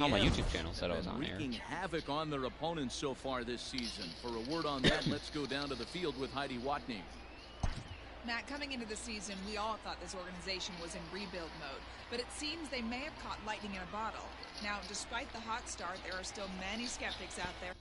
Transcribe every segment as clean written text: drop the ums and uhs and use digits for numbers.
On my YouTube channel said I was Been on air. wreaking havoc on their opponents so far this season. For a word on that, let's go down to the field with Heidi Watney. Matt, coming into the season, we all thought this organization was in rebuild mode, but it seems they may have caught lightning in a bottle. Now, despite the hot start, there are still many skeptics out there.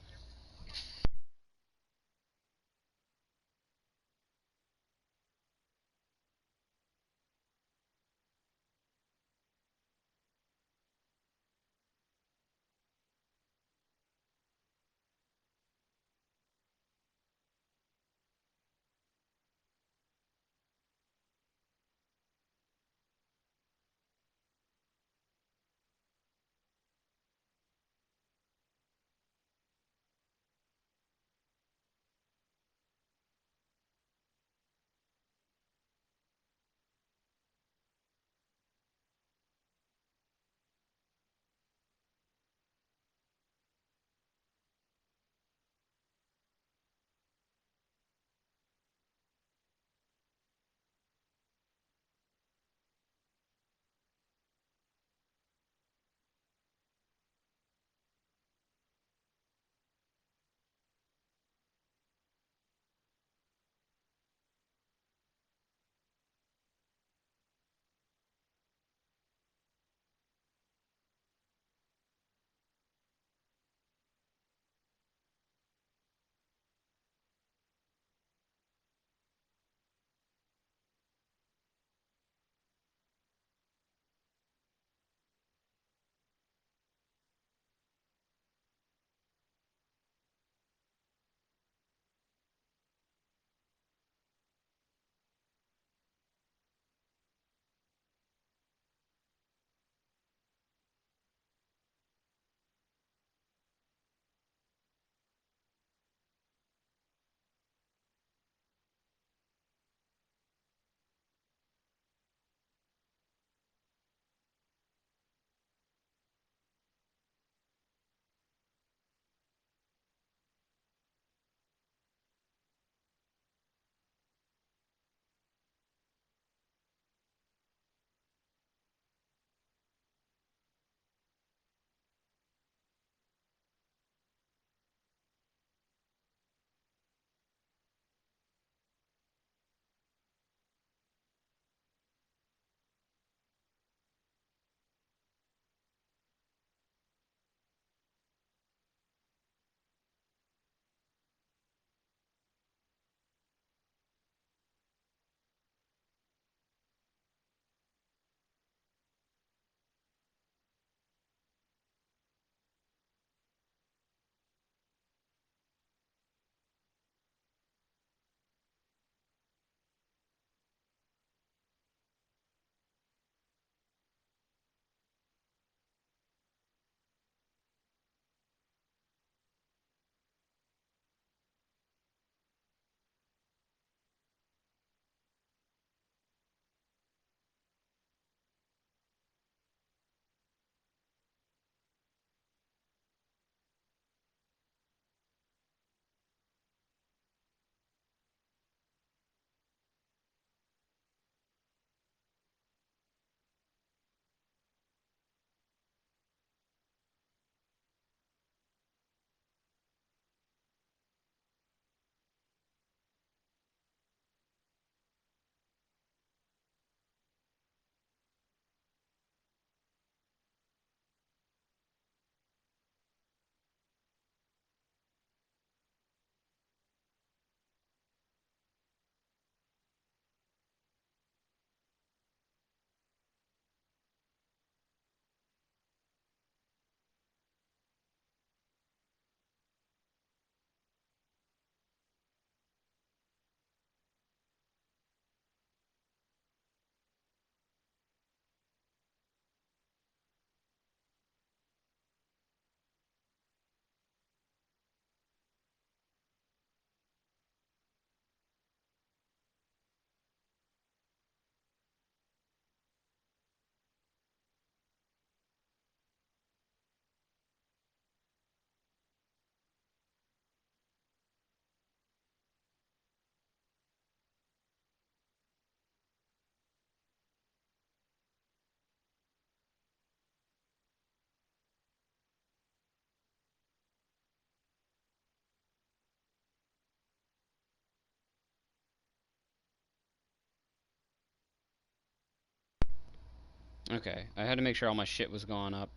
Okay, I had to make sure all my shit was going up.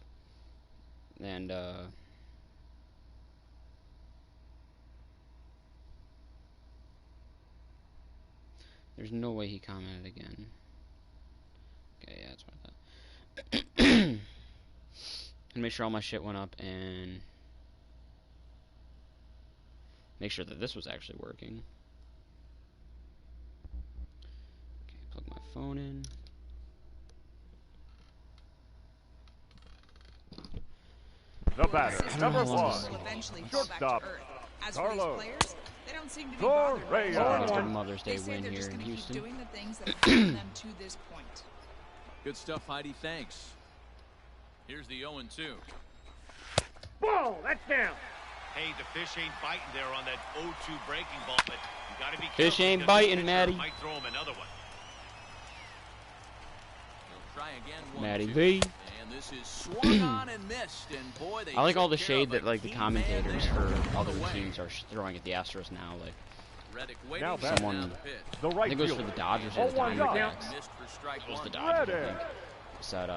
And, there's no way he commented again. Okay, yeah, that's what I thought. And make sure all my shit went up and make sure that this was actually working. Okay, plug my phone in. The batter, number 1, shortstop, Carlos. They don't seem to be bothered by this. Almost a Mother's Day They say win they're here just in going to keep Houston. doing the things that have gotten them to this point. Good stuff, Heidi. Thanks. Here's the 0-2. Ball, that's down. Hey, the fish ain't biting there on that 0-2 breaking ball, but you got to be careful. Fish ain't because the biting, pitcher Matty. might throw him another one. He'll try again. Matty 1-2. V. And this is swung on and missed. And boy, they I like all the took care shade of that a like the key commentators man there. for On other the way. teams are throwing at the Astros now. Like Reddick Now waiting. batting. Someone- Now the pitch. The I right think it was for fielder. the Dodgers or the 0-1 down. Diamondbacks. Missed for strike It was one. the Dodgers, I Ready. think. Said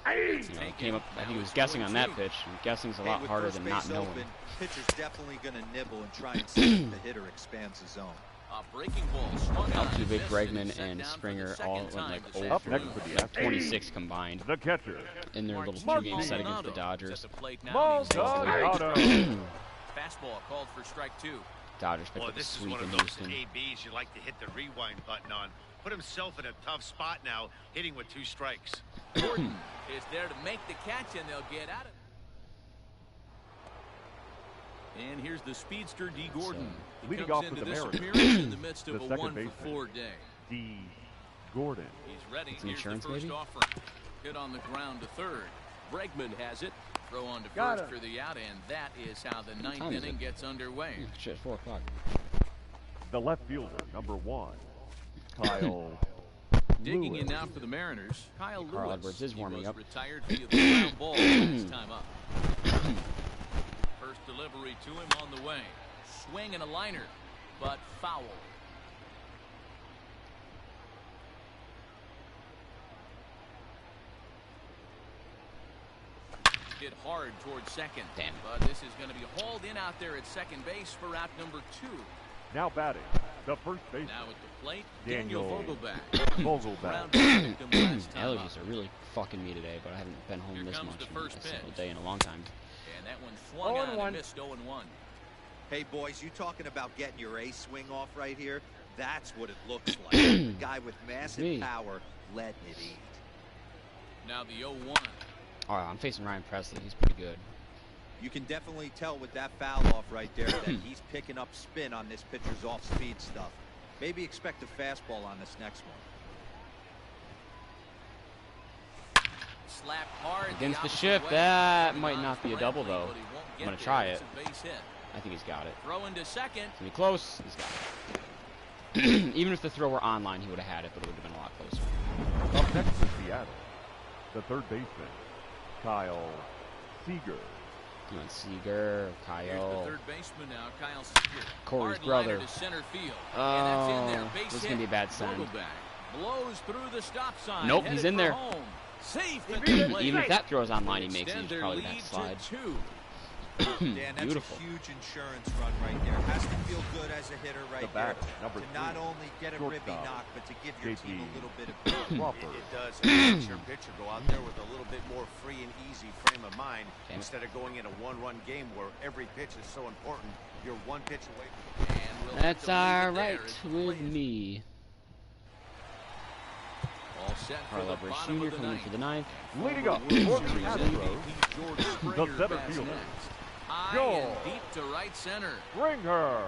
Hey. you know, came up. I think he was guessing on that pitch. And guessing's a lot with harder first than not base knowing. open, pitcher's definitely going to nibble and try and see if the hitter expands his zone. A breaking ball swung on Altuve, and missed, Bregman, set and down for Springer the all second went time like this 0 Up for next for the Astros. 26 combined The catcher, in their little Martin 2-game set against the Maldonado Dodgers. is at the plate now, and he's Maldonado. fastball called for strike 2. Dodgers picked Boy, up a this is sweep one in of those Houston. ABs you like to hit the rewind button on. Put himself in a tough spot now, hitting with 2 strikes. Gordon is there to make the catch, and they'll get out of it. And here's the speedster, D. Gordon. He leading comes off for into the this Mariners, appearance in the midst of the a second 1-for-4 day. D. Gordon. He's ready. It's an Here's the insurance first baby? offering. Hit on the ground to third. Bregman has it. Throw on to Got first it. for the out, and that is how the ninth time is inning it? gets underway. Shit, 4 o'clock. The left fielder, number 1, Kyle Digging in Lewis. now for the Mariners, Kyle Carl Lewis. Edwards is He warming was up. retired via the ground ball last time up. First delivery to him on the way. Swing and a liner, but foul. Hit hard towards second. Damn. But this is going to be hauled in out there at second base for out number 2. Now batting, the first baseman, Now at the plate, Daniel Daniel Vogelback. Vogelback. Round victim last time up. Allergies are really fucking me today, but I haven't been home Here this comes much the in first a single pitch. day in a long time. And that one swung on and missed 0-1. Hey, boys, you talking about getting your ace swing off right here? That's what it looks like. A guy with massive Me. power letting it eat. Now the 0-1. Oh, I'm facing Ryan Presley. He's pretty good. You can definitely tell with that foul off right there that he's picking up spin on this pitcher's off-speed stuff. Maybe expect a fastball on this next one. Slapped hard Against the opposite shift, way. that might On not be a double, friendly, though. but he won't I'm get gonna there. try It's it. a base hit. I think he's got it. Throw into second. It's gonna be close. He's got it. Even if the throw were online, he would have had it, but it would have been a lot closer. Up next is Seattle, the third baseman, Kyle Seager. Come on, Seager, Here's the Kyle. third baseman now, Kyle Seager. Corey's Hard liner brother. to center field. And that's in there. Oh, Base this is hit. gonna be a bad send. Vogelback blows through the stop sign. Nope, headed he's in for there. Home. Safe at the plate. Even if that throws online, he makes it. Extend He's their probably lead backslide. to 2. Dan, that's Beautiful. a huge insurance run right there. Has to feel good as a hitter right The back, there number to not 3, only get a ribby shortstop, knock, but to give your team JP. a little bit of Crawford. It does. It makes your pitcher go out there with a little bit more free and easy frame of mind Damn it. instead of going in a one-run game where every pitch is so important. You're one pitch away. And we'll have That's to leave it alright there as the with play is me. all set for Carl the Edwards bottom Jr. of the coming ninth. for the ninth. Leading up World for the Series Astros, MVP George the Springer center bats fielder, next. High Joel and deep to right center. Springer.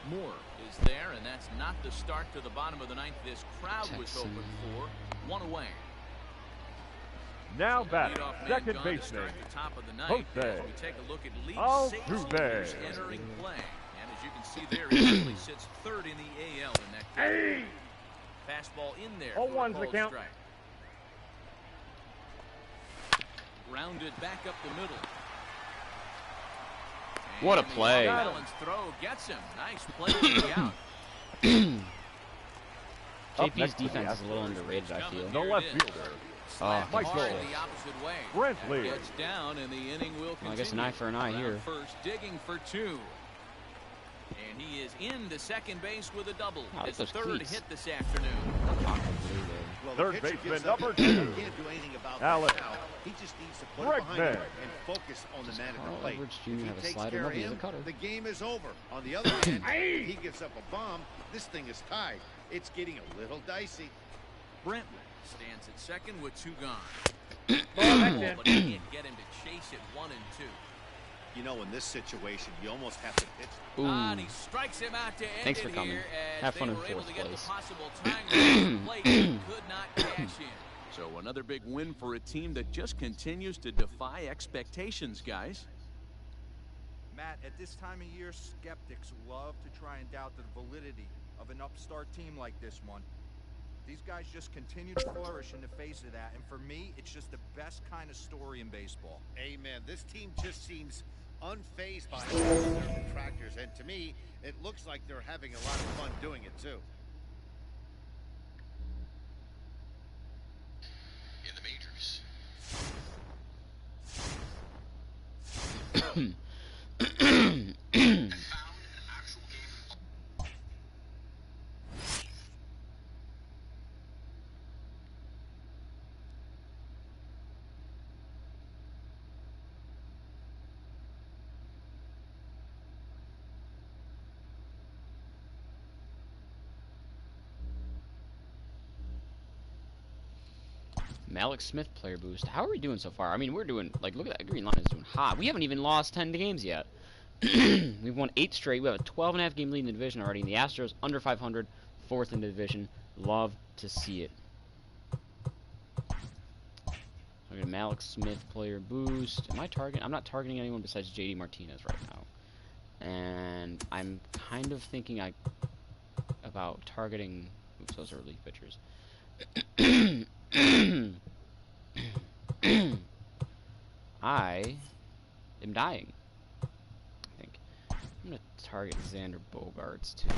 Moore is there, and that's not the start to the bottom of the ninth this crowd was Texan. hoping for. One away. Now So the batting, leadoff man second gone to baseman, start the top of the ninth. Jose As we take a look at lead Altuve. saves entering play. And as you can see there, he actually sits third in the AL in that case. Hey! Fastball in there. 0-1's for a the called count. strike. Grounded back up the middle. What a And the play. off-balance throw gets him. Nice play to the out. Up JP's next to the defense is a little Astros, underrated, I feel. the left fielder, Oh, Michael Hard the opposite way. Brentley. Gets down, and the inning will continue. Well, I guess an eye for an eye Around here. First, digging for 2. And he is into second base with a double. Oh, His those third cleats. hit this afternoon. Well, the Third pitcher baseman, gives up number the 2. Can't do anything about Alex that now. He just needs to put it behind Bregman. him and focus on the man at Carl the plate. Edwards Jr. If he have a takes slider, care of nobody has a him, cutter. the game is over. On the other hand, if he gives up a bomb, this thing is tied. It's getting a little dicey. Brentwood stands at second with 2 gone. Ball back But he can't get him to chase it 1 and 2. You know, in this situation, you almost have to pitch. Ooh. And he strikes him out to end Thanks for it coming. here as Have they fun in were able fourth to get place. the possible tying plate, could not cash in. So another big win for a team that just continues to defy expectations, guys. Matt, at this time of year, skeptics love to try and doubt the validity of an upstart team like this one. These guys just continue to flourish in the face of that, and for me, it's just the best kind of story in baseball. Amen. This team just seems unfazed by all of their detractors, and to me, it looks like they're having a lot of fun doing it too. In the majors. And found an actual game. Malik Smith player boost. How are we doing so far? I mean, we're doing, like, look at that green line is doing hot. We haven't even lost 10 games yet. We've won 8 straight. We have a 12.5 game lead in the division already. And the Astros under 500, 4th in the division. Love to see it. Okay, Malik Smith player boost. Am I targeting? I'm not targeting anyone besides JD Martinez right now. And I'm kind of thinking about targeting. Oops, those are relief pitchers. I am dying. I think I'm gonna target Xander Bogaerts too.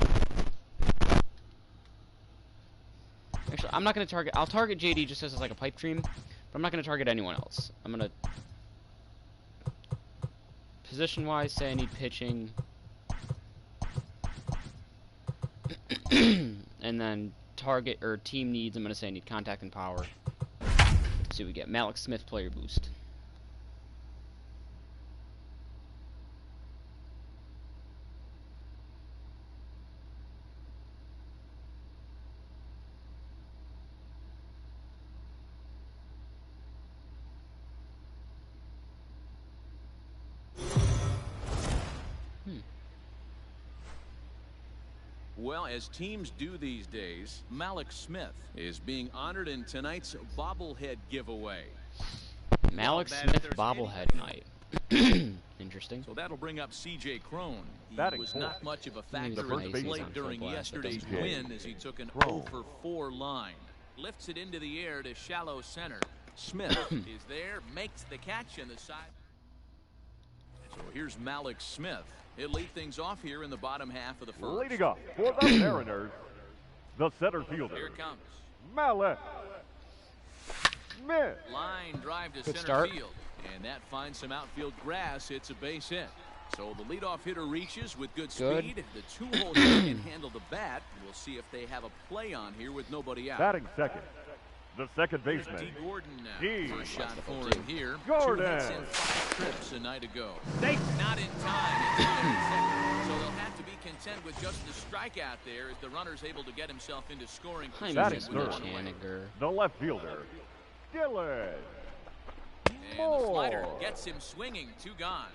Actually, I'm not gonna target. I'll target JD just as like a pipe dream, but I'm not gonna target anyone else. I'm gonna position-wise say I need pitching, and then target or team needs. I'm gonna say I need contact and power. Let's see what we get. Malik Smith player boost. Well, as teams do these days, Malik Smith is being honored in tonight's bobblehead giveaway. Malik Smith bobblehead night. Interesting. So that'll bring up C.J. Crone. He Batting was fourth. not much of a The factor first in the baseman plate on during full blast, yesterday's that doesn't win as he took an Crone. 0 for 4 line. Lifts it into the air to shallow center. Smith is there, makes the catch in the side. So here's Malik Smith. He'll lead things off here in the bottom half of the first. Leading up for the Mariners, the center fielder, Here it comes. Malik Smith. Line drive to Good center start. field. And that finds some outfield grass. It's a base hit. So the leadoff hitter reaches with good Good. speed. The 2-hole hitter can handle the bat. We'll see if they have a play on here with nobody out. Batting second, the second Here's baseman, D. Gordon now. D. First shot That's for the him here. Gordon. 2 hits in 5 trips a night ago. Not in time. It's second. So they'll have to be content with just the strikeout there as the runner's able to get himself into scoring I'm Batting position with using third. one away. Chaniger. the left fielder, Dylan And the slider Moore. gets him swinging. 2 gone.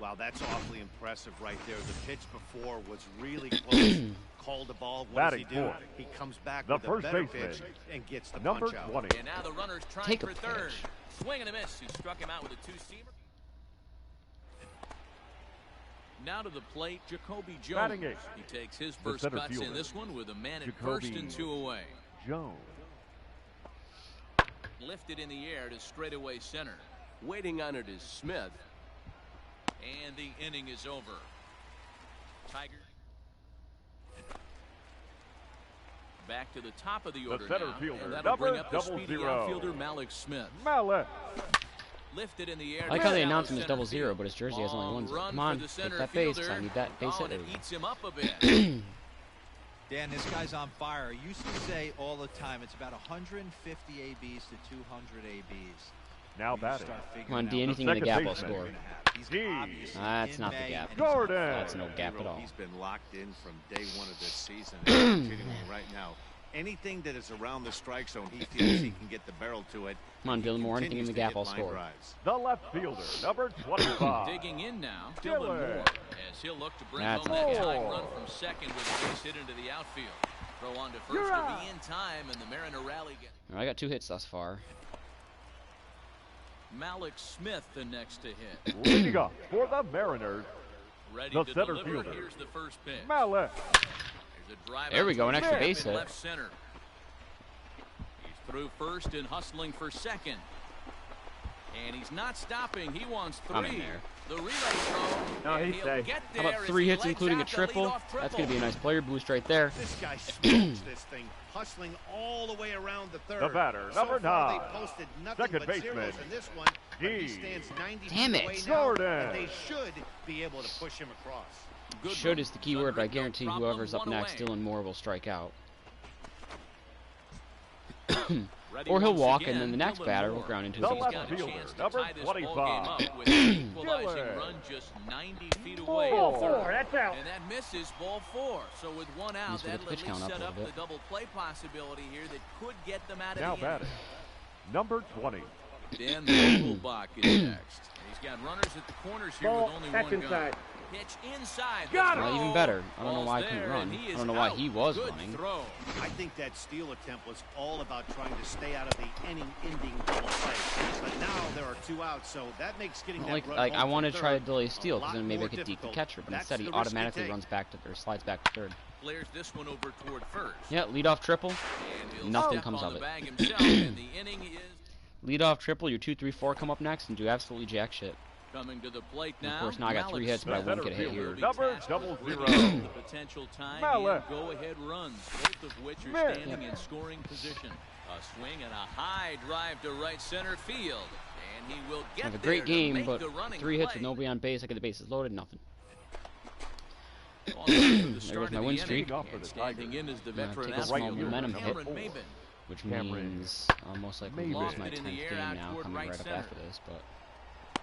Wow, that's awfully impressive right there. The pitch before was really close. Called the ball. What does he Batting do? fourth. He comes back The with a first better baseman, pitch and gets the number punch out. 20. And now the runner's trying Take a for third. pitch. Swing and a miss. He struck him out with a 2-seamer. Now to the plate, Jacoby Jones. Batting eighth. He takes his The first center cuts in fielder, this one with a man at Jacoby first and 2 away. Jones. Lifted in the air to straightaway center. Waiting on it is Smith. And the inning is over. Tiger. back to the top of the The order center now, fielder, and that'll bring number up the speedy 00. outfielder Malik Smith. Malik. Lifted in the air. I like to how they shallow announced him as center 00, field. but his jersey has only Long one zero. run Come for on, the take center that base. fielder. I need that base Oh, and hit. it eats him up a bit. Dan, this guy's on fire. I used to say all the time, it's about 150 ABs to 200 ABs. Now batting. Come on, D, anything in the second gap will baseman. score. That's not the gap. Gordon. That's no gap at all. He's been locked in from day one of this season. And continuing right now. Anything that is around the strike zone, he feels he can get the barrel to it. Come on, Dylan Moore, anything in the gap, I'll score. The left fielder, number 25. Digging in now, Dylan Dillon. Moore, as he'll look to bring That's home that four. tying run from second with a base hit into the outfield. Throw on to first to be in time, and the Mariner rally get. I got 2 hits thus far. Malik Smith the next to hit. Leading up for the Mariners, Ready the to center deliver. fielder. Here's the first pitch. Malik. There's a drive There we out go, to an the extra gap base in hit. left center. He's through first and hustling for second. And he's not stopping. He wants 3. I'm in there. The relay throw. No, and he's he'll safe. get How there about as 3 he hits, legs including a out the triple? leadoff That's going to be a nice player boost right there. This guy smokes this thing, hustling all the way around the third. The batter, So number far, 9. They posted nothing Second but zeros baseman, in this one, but he D. stands 90 Damn feet it. away now, Jordan. and they should be able to push him across. Good Should run. is the key word, but I guarantee No whoever's up problem, next, one away. Dylan Moore, will strike out. Ready Or he'll once walk, again, and then the next Dylan batter will Moore. ground into The his He's base got left a path. fielder, chance to number tie this ball game 25. up with an equalizing Dillon. run just 90 feet away. Ball 4, that's out. And that misses ball 4. So with one out, Needs to get that'll the at pitch least count up set a up little the bit. double play possibility here that could get them out of Now the inning. batting, number 20. Dan Vogelbach is next. He's got runners at the corners here Ball, with only that's one inside. gun. Pitch inside. Got the Well, throw. even better. I don't know Ball's why I couldn't there, run. and he I is don't know why out. he was Good running. Throw. I think that steal attempt was all about trying to stay out of the inning-ending double play. But now there are 2 outs, so that makes getting that run Like I home want from to try to third delay a steal, because lot then maybe I more could deke the difficult. catcher, but That's instead he the risk you automatically take. runs back to, or slides back to third. Flares this one over toward first. Yeah, leadoff triple. And he'll Nothing step comes on of the it. bag himself, and the inning is Leadoff triple, your 2, 3, 4 come up next and do absolutely jack shit. coming to the plate And now. of course, now I got 3 hits, but I Smith, won't get a hit center here. fielder, number Tasked with 00. bringing the potential time Malik. and go-ahead runs, both of which are Smith. standing in scoring position. A swing and a high drive to right center field, and he will get Have a there great to game, make but the running 3 hits play. with nobody on base. I get the bases loaded, nothing. On the way for the There start goes of my the win inning, streak. Off for and the standing Tigers. in is the I'm gonna veteran take a small outfielder, momentum hit. Cameron Maben. Which Cameron means I'll most likely Maybe. lose my Lofted in 10th the air game out now, toward coming right right up center. after this, but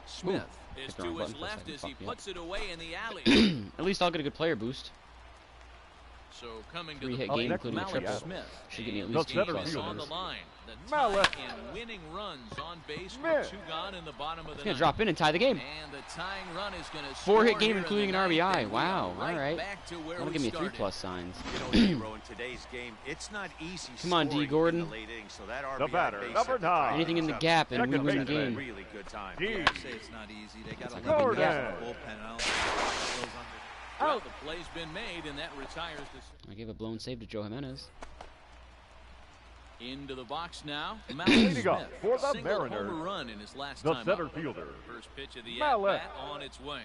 Smith is hit the wrong to button his for a left second, as he fucked me up. puts it away in the alley. at least I'll get a good player boost. So coming to 3 the hit plate, game, including a Malik triple. Smith. Should get me at And least the 2 center game plus is fielder. on the signs. line. The Malik. tying and winning runs on base Smith. with 2 gone in the bottom of the It's gonna ninth. drop in and tie the game. And the tying run is going to 4-hit game, including an RBI. Wow, right alright. back to where That'll we give me 3 started. plus signs. You know, Hero, in today's game, it's not easy. Come on, D. scoring Gordon. in the late innings, so that The RBI batter, base number hit 9. Anything in the gap and we Second win the baseman. game. Really good time. D. I say it's not easy. They got That's a like a little big bit gap. of bullpen. I don't think it goes under. Well, the play's been made, and that retires the I gave a blown save to Joe Jimenez. into the box now. Malik Leading up Smith, for the single Mariners, homer run in his last the time center up. fielder, First pitch of the Malik. at-bat on its way.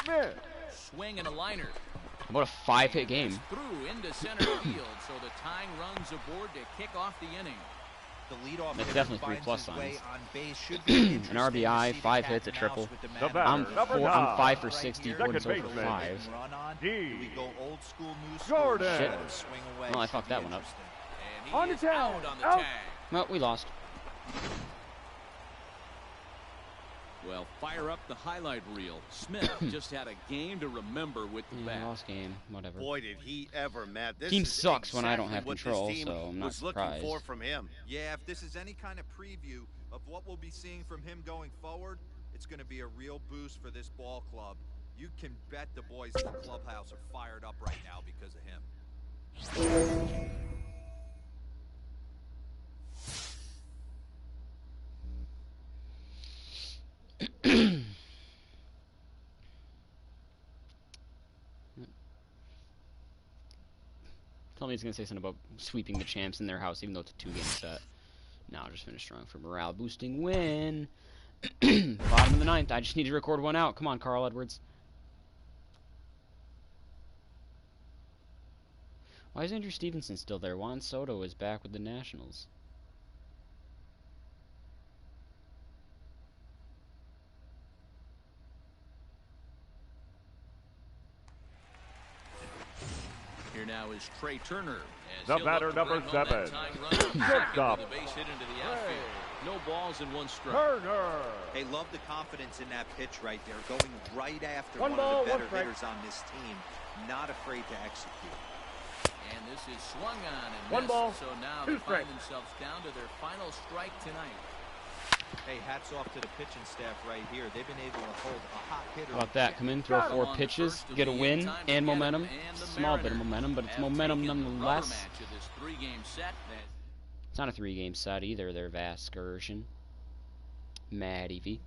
Smith. Swing and a liner. How about a 5-hit game? Through into center field, so the tying runs aboard to kick off the inning. The leadoff That's hitter definitely 3 finds plus his way signs. on base. Should be interesting An RBI, to see the 5 cat hits, a and triple. mouse with the The man. batter, I'm number 5 9. for 60, Right Gordon's Second 0 for baseman. 5. Run on. D. Do we go old school new Jordan. school? Shit. Let him swing away. Well, I Should fucked be that one up. interesting. And he On the is tag. out on the Out. tag. Well, we lost. Well, fire up the highlight reel. Smith just had a game to remember with the Yeah, bat. lost game, whatever. Boy, did he ever, Matt. This Team is sucks when I don't exactly have what this control, team so I'm not was looking surprised. for from him. Yeah, if this is any kind of preview of what we'll be seeing from him going forward, it's going to be a real boost for this ball club. You can bet the boys in the clubhouse are fired up right now because of him. Tell me he's gonna say something about sweeping the champs in their house, even though it's a 2-game set. No, just finish strong for morale boosting win. Bottom of the 9th. I just need to record 1 out. Come on, Carl Edwards. Why is Andrew Stevenson still there? Juan Soto is back with the Nationals. Here now is Trey Turner. The batter, number 7. Shortstop. No balls in one strike. Turner. They love the confidence in that pitch right there, going right after One one ball, of the better one strike. hitters on this team. Not afraid to execute. And this is swung on and One missed. ball, So now two they find strikes. themselves down to their final strike tonight. Hey, hats off to the pitching staff right here. They've been able to hold a hot hitter. How about that? Come in, throw 4 On the pitches, first of get a the win in-time to and get 'em, momentum. and the Small bit of Mariners momentum, but it's have momentum taken the rubber nonetheless. match of this 3-game set. It's not a 3-game set either. They're Vasgersian. Matty V.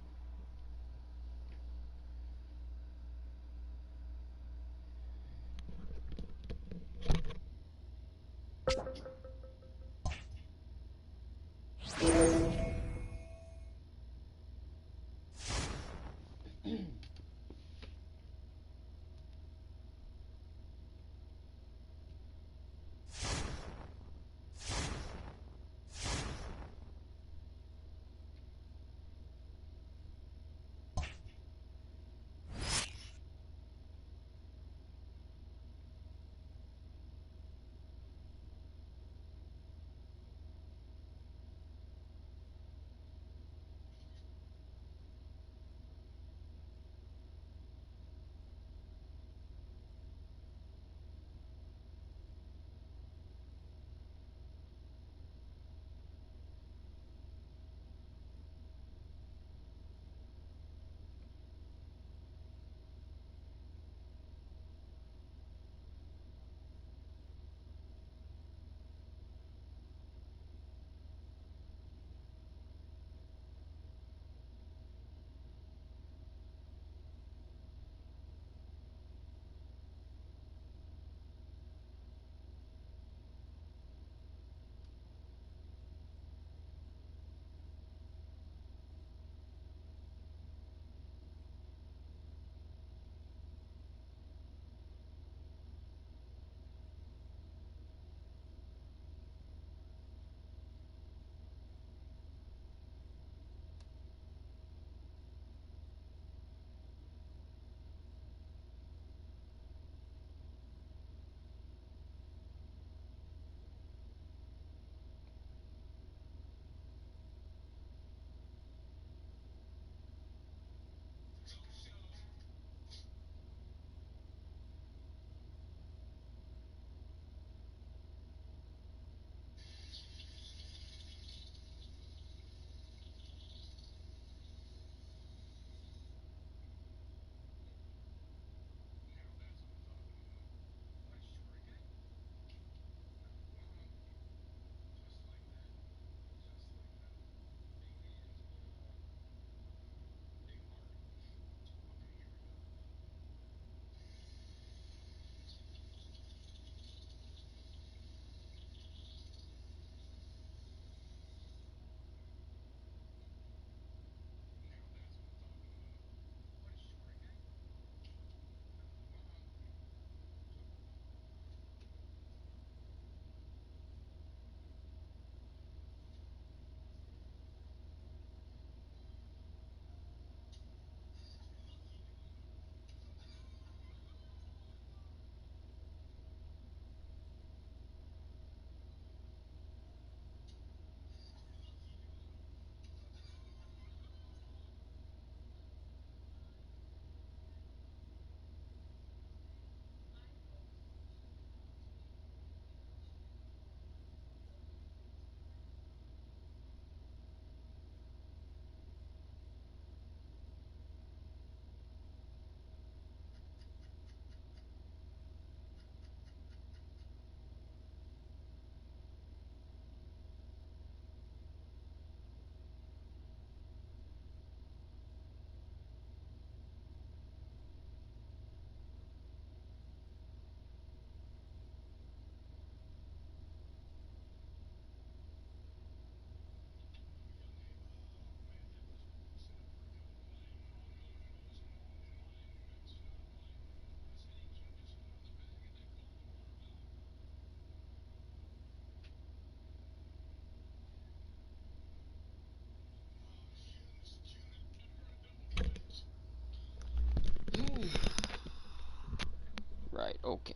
Okay.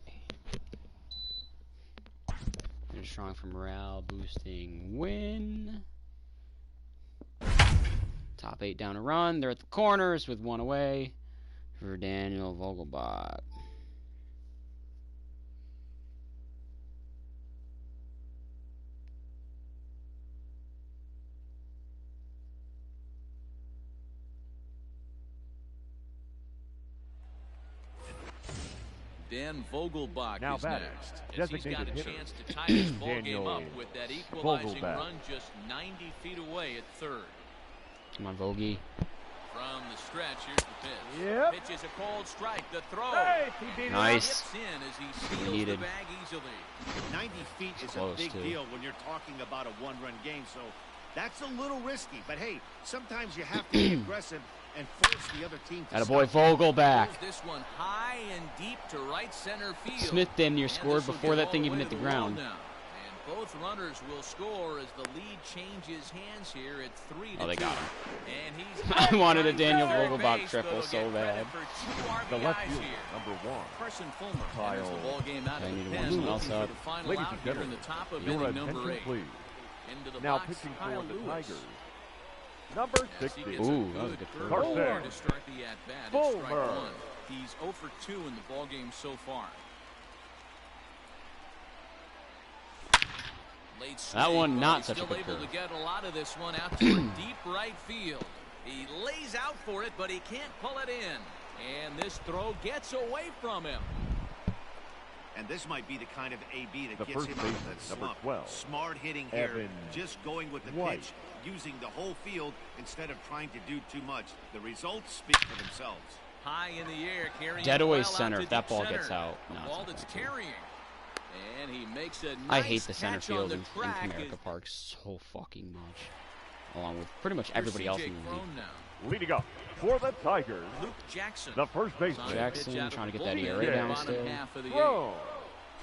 They're strong for morale, boosting win. Top 8 down a run. They're at the corners with 1 away for Daniel Vogelbach. Dan Vogelbach Now is batting, next. As he's designated got a hitter, chance to tie this ball game Daniel up with that equalizing Vogelbach. run just 90 feet away at third. Come on, Vogie. From the stretch, here's the pitch. Yep. Pitch is a cold strike. The throw. Hey, he beat it up. Nice. Gets in as he seals the Needed. bag easily. 90 feet is Close, a big too. deal when you're talking about a one-run game, so that's a little risky. But hey, sometimes you have to be aggressive and force the other team to Attaboy stop. Vogelbach. Throws this one high and deep to right center field. Smith damn near And scored this will before get that all thing the even way hit the to wall ground. now. And both runners will score as the lead changes hands here at 3-2. Oh, they got him. And he's I wanted a right Daniel to third Vogelbach base, triple but he'll so get bad. credit for 2 The left RBIs fielder, here. number 1. Carson Fulmer Kyle. enters the ball game out I of the need pen, one looking else for up. the final Ladies out and here in gentlemen, the top of your inning number attention 8. please. Into the Now box, pitching Kyle for the Lewis. Tigers, number Yes, he 60. gets Ooh, that was a good good curve throw. there to start the at-bat. It's strike Fulmer. 1. He's 0 for 2 in the ball game so far. Late That swing, one but not he's such a still good able curve. to get a lot of this one out toward deep right field. He lays out for it, but he can't pull it in. And this throw gets away from him. And this might be the kind of AB that The gets first him out of baseman, that number slump. 12, Smart hitting here, Evan just going with the White. pitch, using the whole field instead of trying to do too much. The results speak for themselves. High in the air, carrying Dead it away well out center. to If that deep ball center. gets out, A no, it's ball not that's gonna go. carrying. And he makes a nice I hate the center catch on field the in track Comerica as Park so fucking much. Along with pretty much everybody else in the league. Crone now. Leading up for the Tigers, Luke Jackson. the first baseman, Jackson Pitch out of trying to the get that bullpen ERA in the down bottom still. half of the Crone.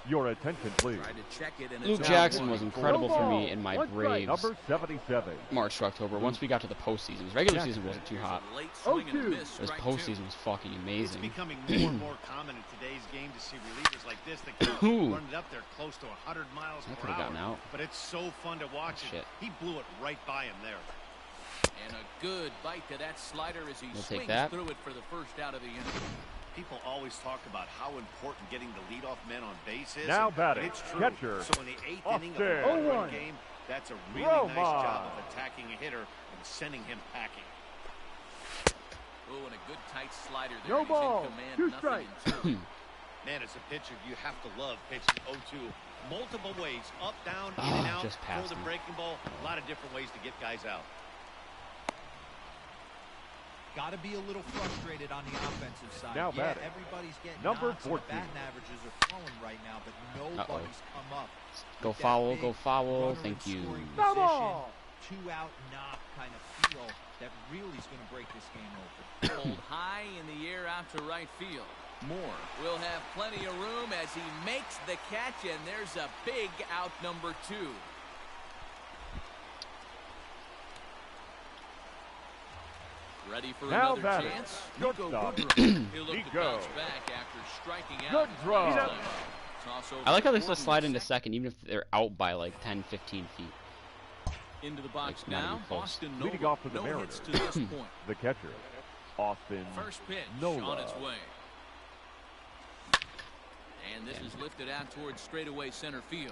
Your attention, please. Tried to check it, and Luke it's Jackson 0-1. was incredible for me Ball. in my One strike, Braves number 77. March to October. Once we got to the postseason, his regular season wasn't too hot. Late swing and a 0-2. miss, His strike postseason 2. was fucking It's amazing. becoming more and more common in today's game to see relievers like this that can Ooh. run it up there close to 100 miles That per could've hour. gotten out. But it's so fun to watch Oh, it. shit. He blew it right by him there. And a good bite to that slider as he We'll swings take that. through it for the first out of the inning. People always talk about how important getting the leadoff man on base is. Now and batting, it's true. catcher, So in the 8th inning of a Austin. one-run game, that's a really Roma. nice job of attacking a hitter and sending him packing. Oh, and a good tight slider there. No He's ball. in command, 2 nothing strikes. in 2. Man, as a pitcher, you have to love pitching 0-2. Multiple ways, up, down, in and out, just throw passed the him. breaking ball. A lot of different ways to get guys out. Got to be a little frustrated on the offensive side. Now yeah, batting, everybody's getting number knocks and the 14. batting averages are falling right now, but nobody's come up. Go with that foul, big go foul. runner Thank in you. scoring No position, ball. 2-out knock kind of feel that really is going to break this game open. Pulled high in the air out to right field. Moore will have plenty of room as he makes the catch, and there's a big out number 2. Ready for Now another batting, chance? shortstop, Goodrum. He'll look to Nico. bounce back after striking out. in his Goodrum. last time. Toss over I like how they to still Gordon slide in into second. second, even if they're out by like 10, 15 feet. Into the box Like, not now. even close. Austin Leading Nola. off for the No hits Mariners. to this point. The catcher, Austin First pitch Nola. on its way. And this is lifted out towards straightaway center field.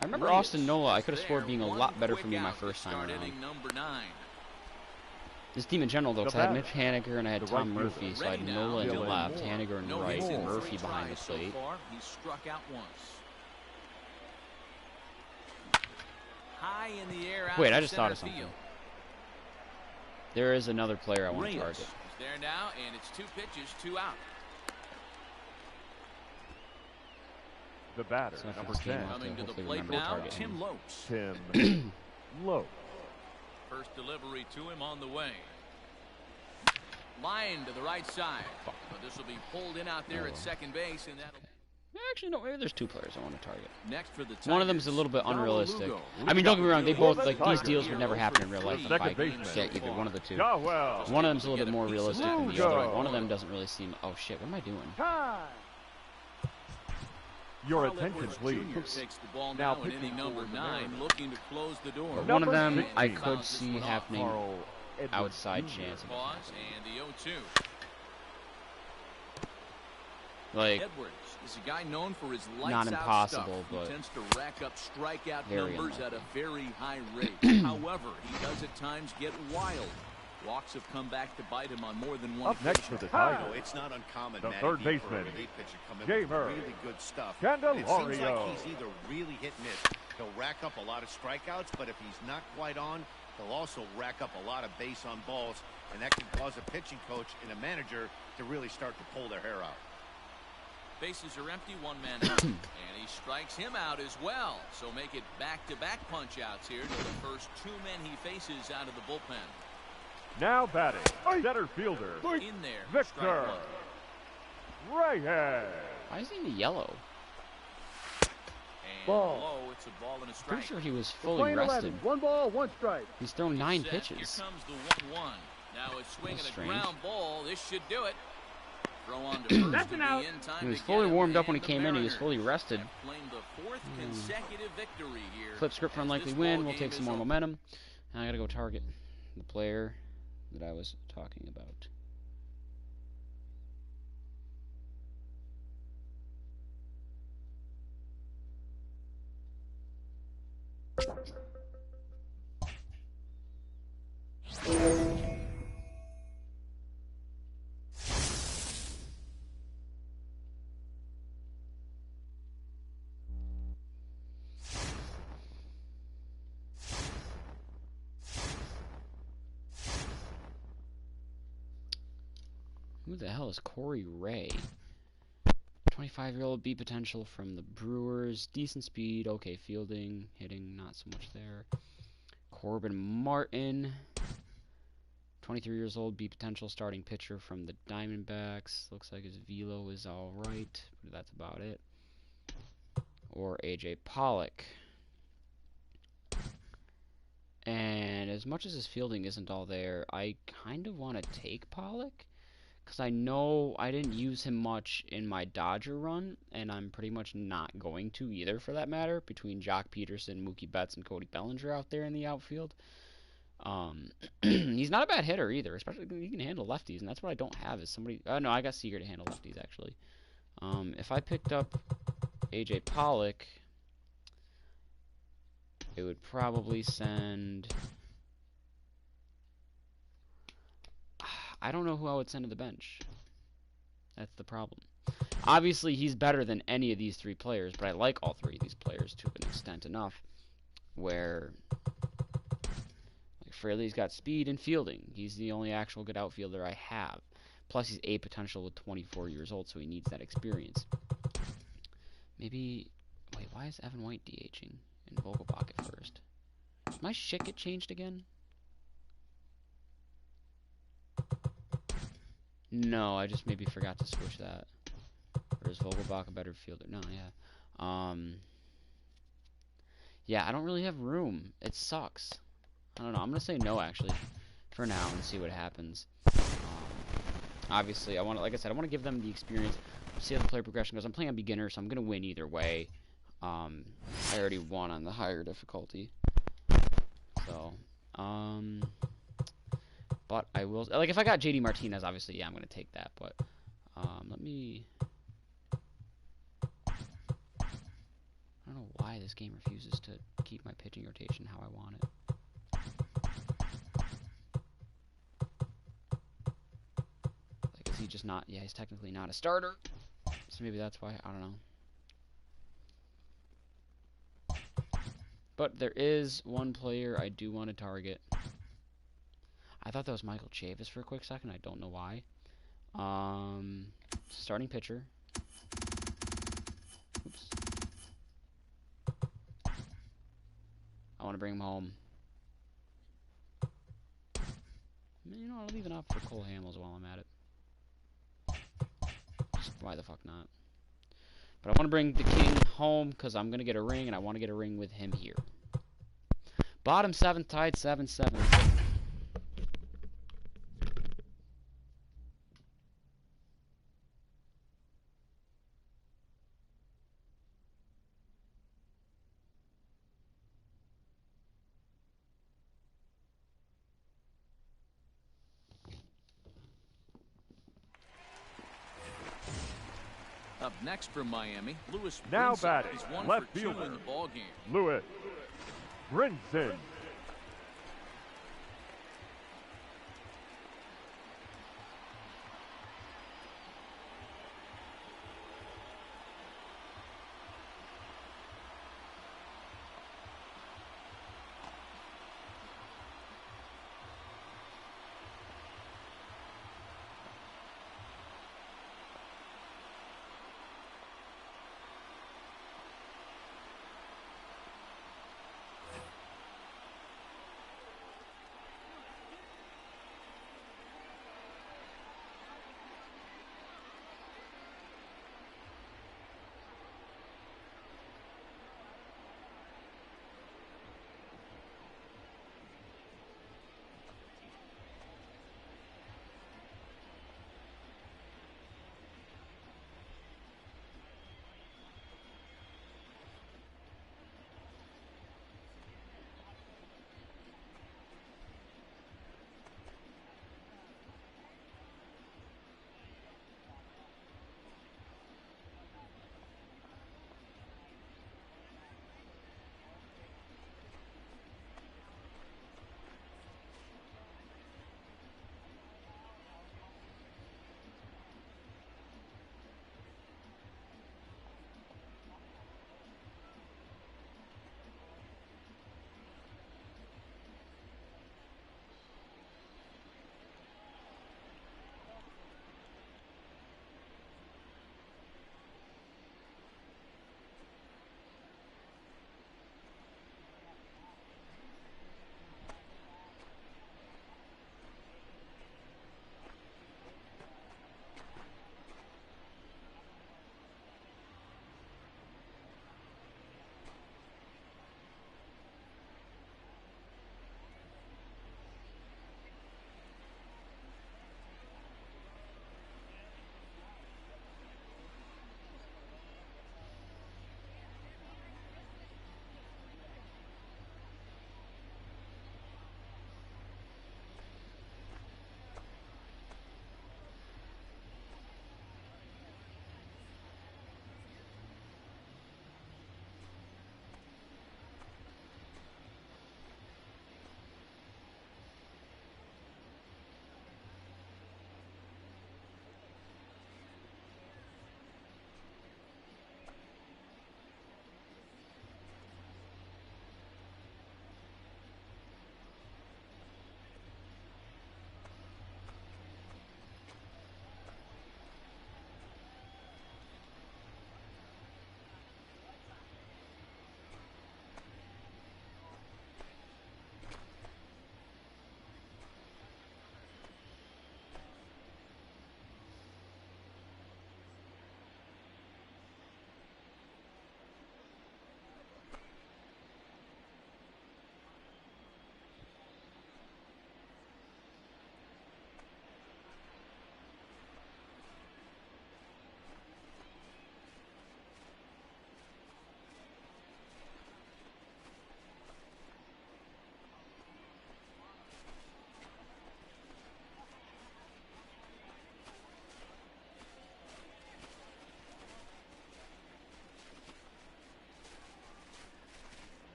I remember Reyes Austin Nola. I could have is sworn there. being a One lot better for quick me my out to first time start around. inning number 9. This team in general, though, 'cause I had batter, Mitch Haniger and I had the Tom right Murphy, fielder. so I had Ready now, Nola in the Dylan left, Moore. Haniger in the No right, hits in and 3 Murphy behind the tries so plate. far. He's struck out once. High in the air out Wait, to I just thought center of something. field. There is another player I want Reyes to target. is there now, and it's 2 pitches, 2 out. The batter, So if number this game 10, off, Coming to the hopefully plate remember to now, target Tim him. Lopes. Tim Lowe. First delivery to him on the way. Line to the right side. Fuck. But this will be pulled in out there Oh, at well. second base, and that'll Actually, no, maybe there's 2 players I want to target. next for the Tigers. One of them is a little bit Donald unrealistic. Lugo. I mean, don't get me wrong, they both, For the like, these Tigers. deals would never happen in real life if Second I baseman. get either one of the 2. Jawell. One of them's a little bit more realistic than the other. Lugo. One of them doesn't really seem... Oh, shit, what am I doing? Time. Your Carl attention, Edwards please. Jr. takes the ball Now now in pitching inning number for the 9, Mariners. looking to close the door. The One of number them I 16. could see happening Carl Edwards outside Jr. chance of it Pause happening. and the 0-2. Like, Edwards is a guy known for his not lights out impossible, stuff. but He tends to rack up strikeout very numbers at unlikely. a very high rate. However, he does at times get wild. Walks have come back to bite him on more than one Up next occasion. for the You Tigers. know, it's not uncommon, The Matty third B, for a baseman, relief pitcher to come in Jamer with really good stuff. It seems Candelario. like he's either really hit and miss. He'll rack up a lot of strikeouts, but if he's not quite on, he'll also rack up a lot of base on balls, and that can cause a pitching coach and a manager to really start to pull their hair out. Bases are empty, one man out, and he strikes him out as well. So make it back-to-back punch-outs here to the first 2 men he faces out of the bullpen. Now batting, center fielder, In there, Victor strike one. Reyes. why is he in the yellow? And Ball. low, it's a ball and a strike. Pretty sure he was fully rested. 1 ball, 1 strike. He's thrown 9 Set. pitches. Here comes the 1-1. Now a swing That's and a strange. ground ball. This should do it. Throw on to first. That's to an be out. in time He was to fully get him, warmed up when he and the came in. He was Mariners fully rested. have claimed the 4th consecutive victory here. Flip script for as unlikely this win. ball We'll game take some is more over. momentum. And I gotta go target the player that I was talking about. Who the hell is Corey Ray? 25-year-old B potential from the Brewers. Decent speed, okay fielding, hitting, not so much there. Corbin Martin. 23 years old, B potential, starting pitcher from the Diamondbacks. Looks like his velo is alright, but that's about it. Or AJ Pollock. And as much as his fielding isn't all there, I kind of want to take Pollock. Because I know I didn't use him much in my Dodger run, and I'm pretty much not going to either, for that matter, between Jock Peterson, Mookie Betts, and Cody Bellinger out there in the outfield. He's not a bad hitter either, especially he can handle lefties, and that's what I don't have is somebody... no, I got Seager to handle lefties, actually. If I picked up AJ Pollock, it would probably send... I don't know who I would send to the bench. That's the problem. Obviously, he's better than any of these 3 players, but I like all 3 of these players to an extent enough where... Fraley's got speed and fielding. He's the only actual good outfielder I have. Plus, he's A potential with 24 years old, so he needs that experience. Maybe... Wait, why is Evan White DHing and Vogelbach at first? Did my shit get changed again? No, I just maybe forgot to switch that. Or is Vogelbach a better fielder? No, yeah. Yeah, I don't really have room. It sucks. I don't know. I'm going to say no, actually, for now and see what happens. Obviously, I want to, like I said, I want to give them the experience, see how the player progression goes. I'm playing on beginner, so I'm going to win either way. I already won on the higher difficulty. So, but I will, like, if I got JD Martinez, obviously, yeah, I'm going to take that, but, let me, I don't know why this game refuses to keep my pitching rotation how I want it. Like, is he just not, yeah, he's technically not a starter, so maybe that's why, I don't know. But there is one player I do want to target. I thought that was Michael Chavis for a quick second. I don't know why. Starting pitcher. Oops. I want to bring him home. You know, I'll leave it up for Cole Hamels while I'm at it. Just why the fuck not? But I want to bring the king home because I'm going to get a ring, and I want to get a ring with him here. Bottom 7th, tied 7-7. next from Miami. Lewis Now Brinson batting, is 1 left for 2 fielder. in the ball game. Lewis Brinson.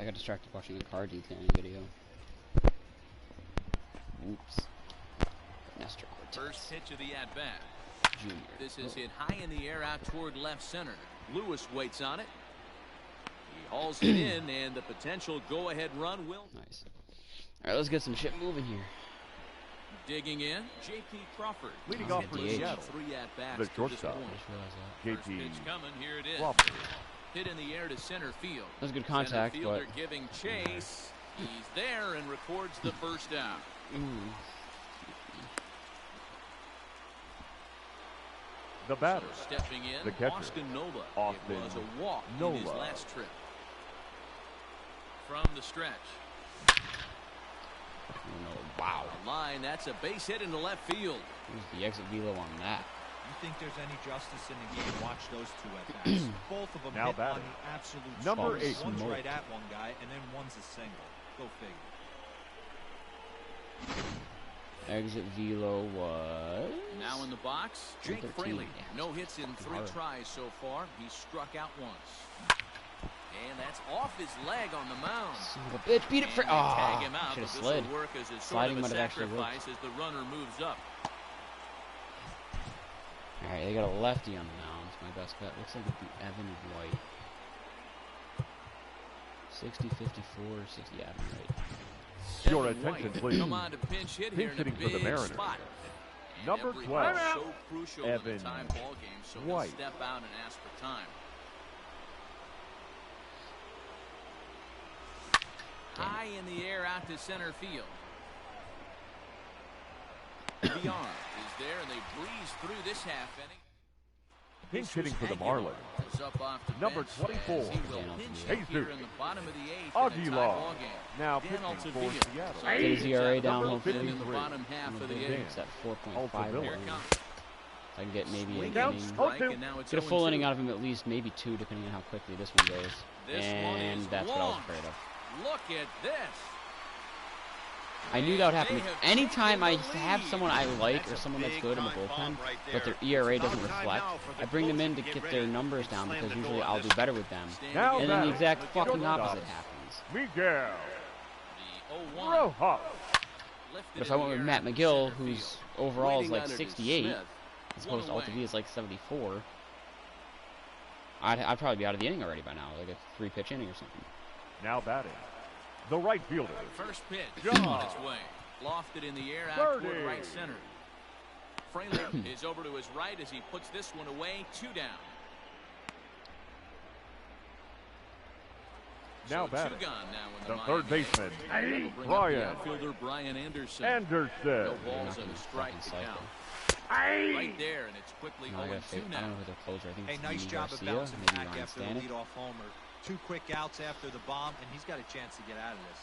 I got distracted watching a car detailing video. Oops. Nestor Cortez. First pitch of the at-bat. Junior. This is hit high in the air out toward left center. Lewis waits on it. He hauls it in, and the potential go-ahead run will. Nice. All right, let's get some shit moving here. Digging in, J.P. Crawford. Leading off for DH. Seattle, 3 at-bats the to this shortstop, point. I just realized that. First J.P. pitch coming, here it is. Crawford. Hit in the air to center field. That was good contact, Center but fielder giving chase. He's there and records the first down. The batter, So stepping in, the catcher, Austin Nola. Austin It was a walk in his Nola. last trip. From the stretch. wow. A line, that's a base hit into left field. Who's the exit velo on that? You think there's any justice in the game? Watch those two at bats. Both of them Now hit on batting. the absolute Number spot. 8, One's Smoke. right at one guy, and then one's a single. Go figure. Exit velo was Now in the box, Jake 113. Fraley. Yeah, No hits in 3 hard. tries so far. He struck out once. And that's off his leg on the mound. son of a bitch. Beat it for. And they tag Oh, him out, should but have this slid. will work as a sort Sliding of a might have actually worked. sacrifice as the runner moves up. All right, they got a lefty on the mound. It's my best bet. Looks like it'd be Evan White. 60, 54, 60. Yeah, Evan White. Your Evan attention, White please. Come on to pinch hit here Pinch in a hitting for the big Mariners. spot. And Number every 12, hit so crucial in Evan a tie ball game, so he'll White. step out and ask for time. High in the air out to center field. Beyond is there, and they breeze through this half inning. Pinch This hitting was for the Aguilar, Marlins. who's up off the Number bench 24, as he will Dan pinch Altavilla. hit here Jesus. in the bottom of the 8th in a tie Aguilar. ball game. Now Dan pitching for Altavilla. Seattle. So Get his ERA down, number hopefully. 10 in the bottom half of the Dan. 8th. It's at 4.5. Altavilla. Here it comes. I can get maybe an Swinging inning. strike, and now it's Get a full 0-2. inning out of him, at least maybe 2, depending on how quickly this one goes. This one And is that's what I was long. afraid of. Look at this. I knew that would happen. They have Anytime I taken the have lead. someone I like That's or a someone that's big good in the time bomb bullpen, right but their there. ERA It's doesn't about time reflect, now for the I bring them in to closers to get get their ready numbers and down slam because the usually door on I'll do this better with them. Standing Now And then the batting, exact the fucking shortstop, opposite happens. Miguel The 0-1. Rojas. Lifted But if in I the went with air Matt out to McGill, center whose field. overall is Waiting like on it is 68, Smith. as opposed to One away. Altavilla is like 74, I'd probably be out of the inning already by now, like a 3-pitch inning or something. Now batting, the right fielder, First pitch John. on its way. Lofted in the air out toward Birdie. right center. Fraley is over to his right as he puts this one away. 2 down. now So batting, 2 gone now in the the third Miami baseman, eighth. That'll bring up the Brian outfielder Brian Anderson. Anderson. No balls They're and not a strike gonna to fucking count. cycle. Right there, and it's quickly No, I 0-2 gotta I now. don't know who their closer. I think Hey, it's nice Yimi job Garcia, of bouncing maybe back Ryan after the Stanek. leadoff homer. 2 quick outs after the bomb, and he's got a chance to get out of this.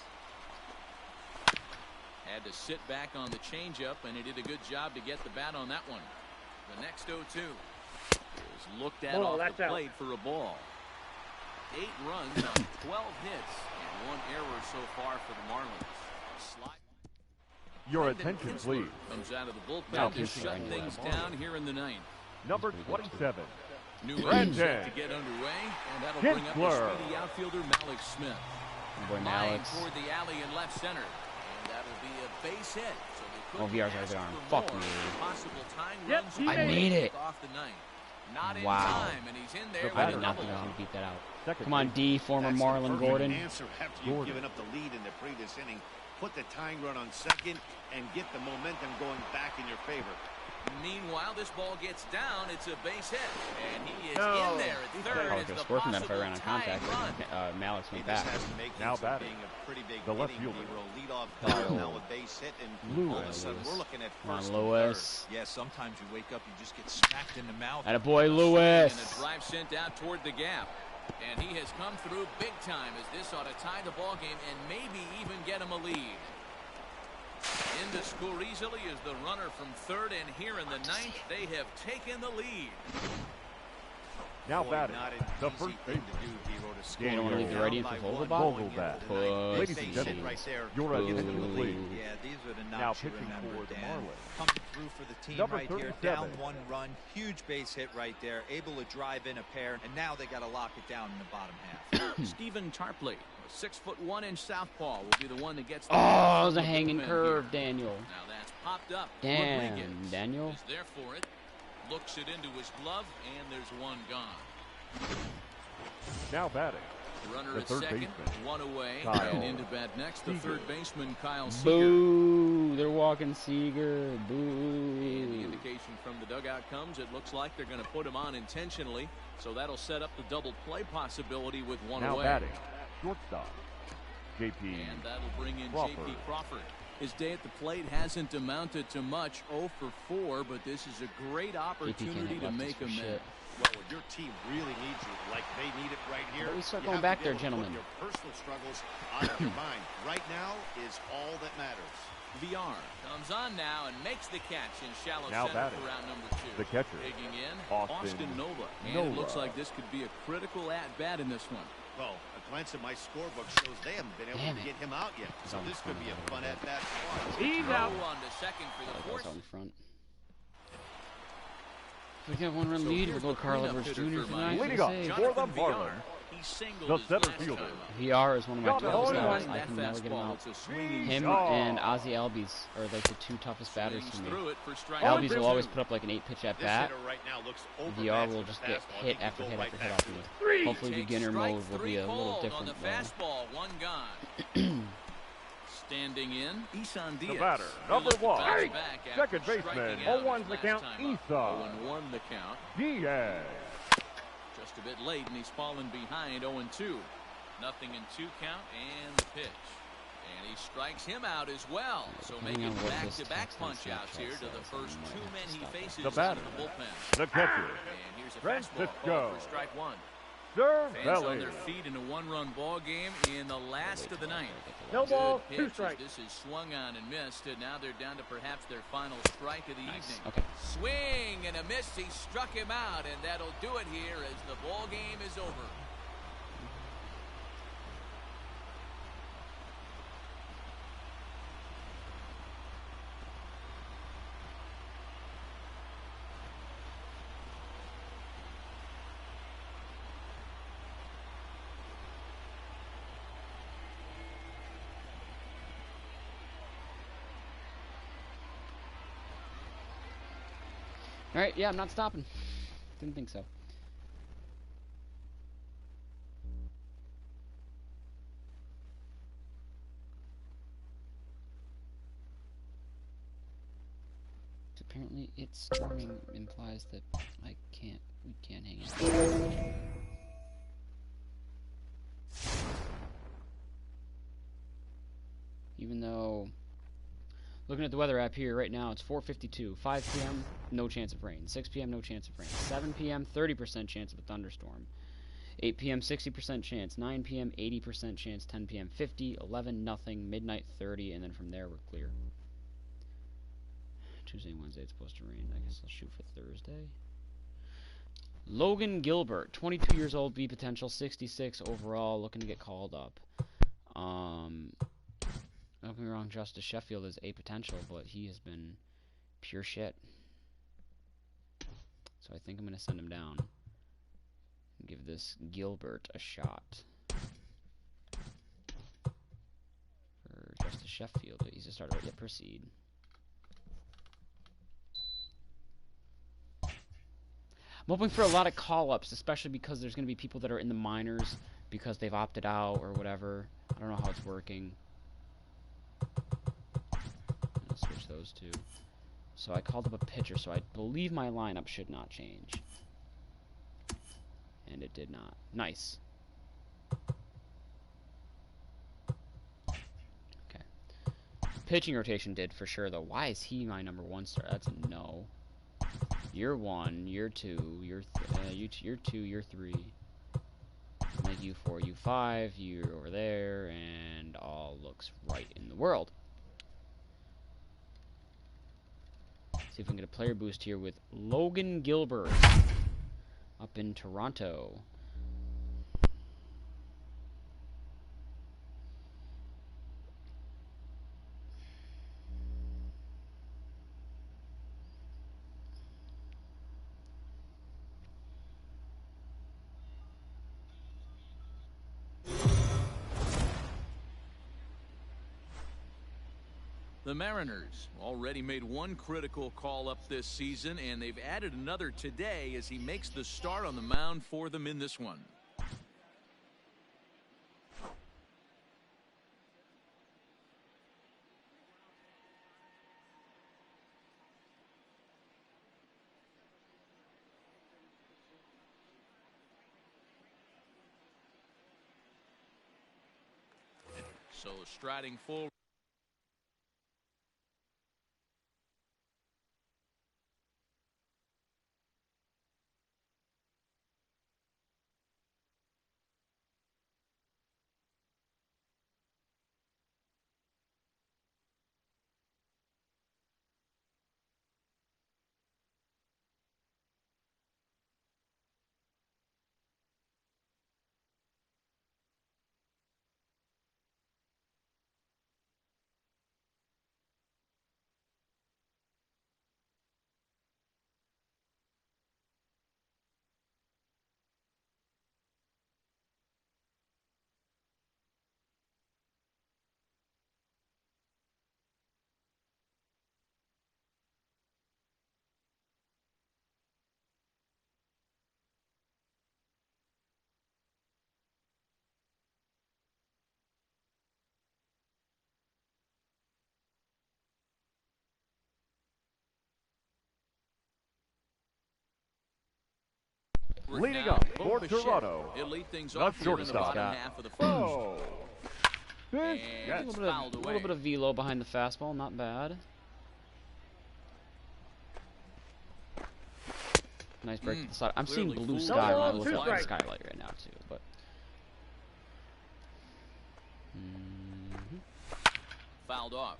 Had to sit back on the changeup, and he did a good job to get the bat on that one. The next 0-2 is looked at Ball, off that's the out. plate for a ball. 8 runs on 12 hits and 1 error so far for the Marlins. Slide. Your Brendan attention, Kinsler please. comes out of the Now bullpen to Kinsler, shut I know things that. down here in the 9th. Number That's pretty good, 27, New inning Brendan set to get underway, and that'll bring up the Kinsler. speedy outfielder Malik Smith. My boy Line Alex. toward the alley in left center, and that'll be a base hit. So they could Oh, VR's right ask there. for Fuck more. me. Possible time Yep, runs he away I made it. off the 9th. Not in Wow. time, and he's in there The with I a did batter. not double. think I was going to beat that out. second Come on, base, D, former That's the Marlon perfect Gordon. answer after you've Gordon. given up the lead in the previous inning. Put the tying run on second and get the momentum going back in your favor. Meanwhile, this ball gets down. It's a base hit, and he is No. in there at third. Probably It's could the have scored from that if I possible ran on tying contact. run. Malik He went just back. has to make Now things from batting, being a pretty big the left hitting fielder, hero. Leadoff Kyle double, now a base hit, and Lewis. all of a sudden we're looking at Come on, first and Lewis. Yeah, sometimes you wake up, you just get smacked in the mouth. Attaboy, And a Lewis. drive sent out toward the gap. And he has come through big time as this ought to tie the ball game and maybe even get him a lead. In to score easily is the runner from third, and here in the 9th, they have taken the lead. now Boy, batting, not an the easy first thing baseman, to do, Hero, to score. You don't want to leave the righty in for Down by one, Vogelbach? going into Vogelbach. the ninth. Ladies Base and hit gentlemen, right there. your Gives attention, them the please. lead. Yeah, these are the Now knocks you pitching remember, for the Dan. Marlins. Coming through for the team Number right here, 37. down 1 run, huge base hit right there, able to drive in a pair, and now they got to lock it down in the bottom half. Stephen Tarpley A 6'1" southpaw will be the one that gets. Oh, it was a hanging curve, Daniel. Now that's popped up. Damn, Rodriguez Daniel. is there for it. Looks it into his glove, and there's one gone. Now batting, Runner the at third second, baseman, one away, Kyle and into bat next, the Seager. third baseman, Kyle Seager. Boo! They're walking Seager. And the Boo! indication from the dugout comes, it looks like they're going to put him on intentionally, so that'll set up the double play possibility with one now away. batting, shortstop, J.P. And that'll bring in Crawford. J.P. Crawford. His day at the plate hasn't amounted to much, 0 for 4, but this is a great opportunity to make amends. Well, when your team really needs you, like they need it right here, But we start you going have to back be there, able to put gentlemen. Your personal struggles out of your mind. Right now is all that matters. VR comes on now and makes the catch in shallow Now center batting, for round number 2. the catcher, Digging in, Austin Nova. And Nova. it looks like this could be a critical at-bat in this one. Well, a glance at my scorebook shows they haven't been able Damn to it. get him out yet. So this could be a fun at-bat. He's Throw out. on to second for the That force. was out in front. We got one run So lead. here's We'll go the Carl cleanup Edwards hitter Jr. for for Miami. Leading up save. for the Jonathan VR. Marlins, He singled the his center last fielder. time out. VR is one of my Got toughest it. guys. That I can never get him fastball, out. it's a swinging Him Oh. and Ozzy Albies are like the two toughest batters swings for me. through it for strike Albies number will always 2. put up like an 8-pitch at This bat. hitter right now looks VR overmatched will with just the get fastball. hit He could after go hit right after hit back after to hit. it. Hopefully Takes beginner strike mode will be three a little called different on the though. fastball, one gone. Standing in, Isan The Diaz. batter, He number looked to one, bounce back after second baseman, striking out 0-1 his the last count, time up. Isan 0-1 the count. Diaz. Just a bit late, and he's fallen behind 0-2. Nothing in 2 count, and the pitch. And he strikes him out as well. So depending making on what this back-to-back text on punch-outs Snapchat here to the says, first I might 2 have men to he stop faces it. The out batter, of the bullpen. the catcher, And here's a fastball Francisco called for strike 1. Fans on Cervelli. their feet in a one-run ball game in the last of the ninth. No ball, Good 2 pitch as strikes. This is swung on and missed, and now they're down to perhaps their final strike of the Nice. evening. Okay. Swing and a miss. He struck him out, and that'll do it here as the ball game is over. All right, yeah, I'm not stopping. Didn't think so. Apparently, it's starting implies that we can't hang it. Even though, looking at the weather app here right now, it's 4:52. 5 p.m., no chance of rain. 6 p.m., no chance of rain. 7 p.m., 30% chance of a thunderstorm. 8 p.m., 60% chance. 9 p.m., 80% chance. 10 p.m., 50. 11, nothing. Midnight, 30. And then from there, we're clear. Tuesday and Wednesday, it's supposed to rain. I guess I'll shoot for Thursday. Logan Gilbert, 22 years old, B potential, 66 overall, looking to get called up. Don't get me wrong, Justice Sheffield is a potential, but he has been pure shit. So I think I'm going to send him down and give this Gilbert a shot. For Justice Sheffield, he's a starter. Yeah, proceed. I'm hoping for a lot of call-ups, especially because there's going to be people that are in the minors because they've opted out or whatever. I don't know how it's working. I'll switch those two. So I called up a pitcher, so I believe my lineup should not change. And it did not. Nice. Okay. Pitching rotation did for sure, though. Why is he my number 1 star? That's a no. You're 1, you're 2, you're 2, you're 3. Make you 4, you 5, you're over there, and all looks right in the world. See if we can get a player boost here with Logan Gilbert up in Toronto. The Mariners already made one critical call up this season, and they've added another today as he makes the start on the mound for them in this one. So striding forward. Leading up for Toronto, He'll lead things the off here in the shortstop. bottom half of the first. Oh. And A it's little fouled bit, away. little bit of velo behind the fastball, not bad. Nice break to the side. I'm seeing Clearly blue fooled. sky when I No, look two up at the strike. skylight right now too. But Fouled off.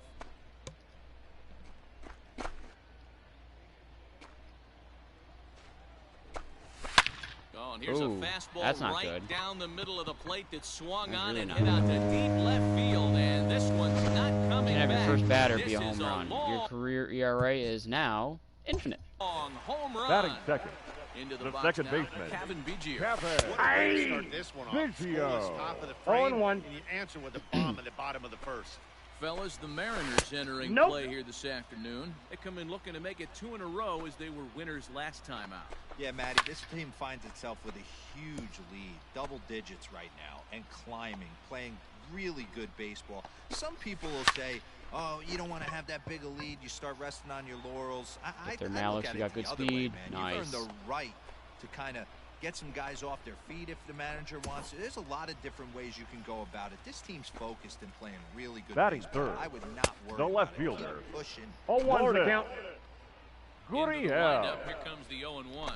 Oh, and here's Ooh, a fastball that's not right good. down the middle of the plate that swung That's on really and not hit out good. to deep left field, and this one's not coming you can have back. your first batter This be a is home run. Your long, career ERA is now infinite. long home run. Batting second, Into the the box second now, baseman, Kevin Biggio. Kevin. What a way to start this one off. Biggio. Scoreless top of the frame, 0-1. and you answer with a bomb in the bottom of the first. Fellas, the Mariners entering Nope. play here this afternoon. They come in looking to make it 2 in a row as they were winners last time out. Yeah, Matty, this team finds itself with a huge lead, double digits right now, and climbing, playing really good baseball. Some people will say, oh, you don't want to have that big a lead, you start resting on your laurels. I Get their look Malice, at you it got the good other way, speed. man. You've Nice. earned the right to kind of get some guys off their feet if the manager wants to. There's a lot of different ways you can go about it. This team's focused and playing really good Batting baseball. third, I would not worry the left about it. fielder. Keep pushing. 0-1 the count. Into the Gurriel. windup, here comes the 0-1.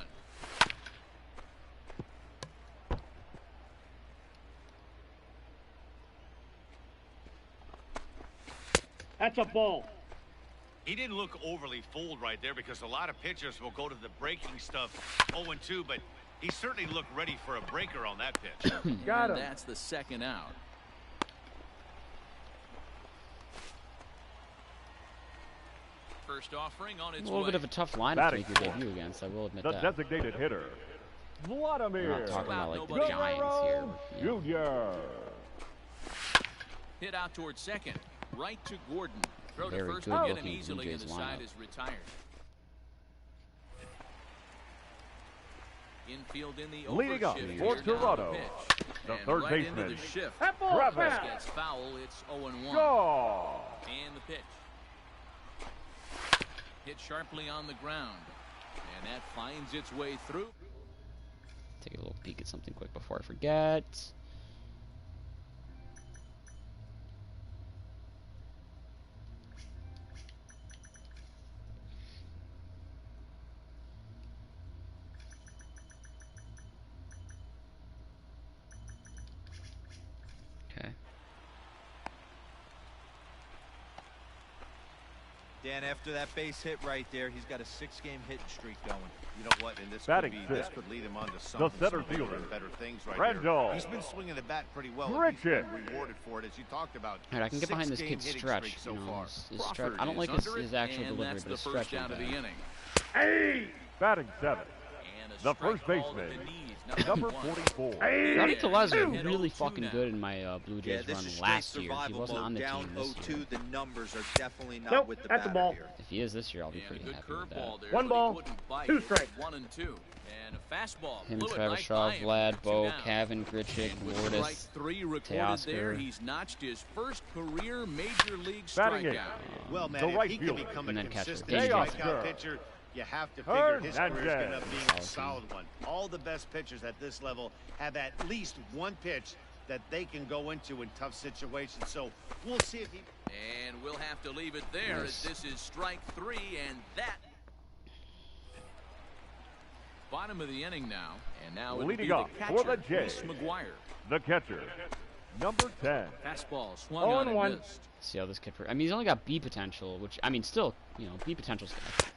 That's a ball. He didn't look overly fooled right there because a lot of pitchers will go to the breaking stuff 0-2, but he certainly looked ready for a breaker on that pitch. Got And him. that's the second out. First offering on A its little way. bit of a tough lineup to Batting make your fourth, debut against. I will admit The that. designated hitter, We're Vladimir not talking about like the Nobody. Giants here. You know. Jr. Hit out towards second. Right to Gordon. Throw to Very first good to get him looking easily, Blue and the Jays side lineup. is retired. Infield in the Leading up overshift for here, now Toronto, the pitch. the And third right into baseman, the shift. That ball Travis. foul. Gets foul. It's 0-1. Shaw. And the pitch. Hit sharply on the ground. And that finds its way through. Take a little peek at something quick before I forget. Okay. Dan, after that base hit right there, he's got a 6-game hitting streak going. You know what? And this Batting could, this sixth, could lead him on to something. center some bigger fielder, and better things right Randall. here. He's been swinging the bat pretty well. and Rich He's been it. rewarded for it, as you talked about. All right, I can get behind this 6-game kid's hitting stretch. streak so You know, far. his stretch. Crawford I don't is like under his it, actual and delivery, that's but the his first stretch out is of the bad. inning. Hey! Batting seventh, And The first baseman, number 44. Rowdy Tellez was really fucking good in my Blue Jays run last year. He wasn't on the down team this year. 0-2, the numbers are definitely not Nope, with the that's a batter ball. here. If he is this year, I'll be pretty happy with that. There, One ball, 2 strikes. 1 and 2. And a fastball. Him, Blew it Travis right Shaw, by him. Vlad, Bo, 2 down. Cavan, Grichuk, And with strike Lourdes, 3 recorded there, Teoscar. he's notched his first career major league Batting strikeout. it. Well, man, The if right he can fielder. become And a then catcher. consistent Danny Johnson. strikeout pitcher, you have to figure his career is going to end up being a solid one. All the best pitchers at this level have at least one pitch that they can go into in tough situations. So we'll see if he... And we'll have to leave it there as this is strike 3, and that... Bottom of the inning now, and now it'll Leading be off the catcher, for the Jays. Chris McGuire. The catcher, number 10. Fastball swung on and missed. See how this kid. I mean, he's only got B potential, which I mean, still, you know, B potential's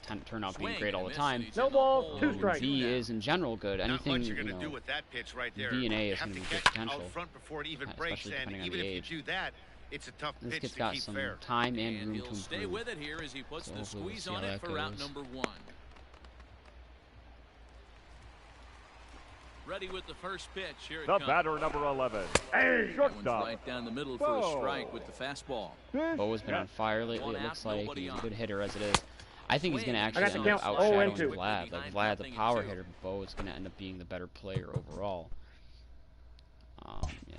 gonna turn out being great all the time. No balls, 2 strikes. B is in general good. Not Anything, much you're you going to do know, with that pitch right there. B and A You is have going to to be good catch potential, out front before it even breaks, especially and depending on even the if age. you do that, it's a tough This pitch kid's to got keep some fair. time and room he'll to stay improve. with it here as he puts So the hopefully we'll squeeze see on how it that for out goes. number 1. Ready with the first pitch. Here it The comes. batter, number 11. That one's Shortstop. right down the middle for a strike with the fastball. Bo has been on fire lately. It looks like he's a good hitter as it is. I think he's going to actually got the end up count. outshadowing 0-2. Vlad. Like Vlad's a power hitter, but Bo is going to end up being the better player overall. Yeah.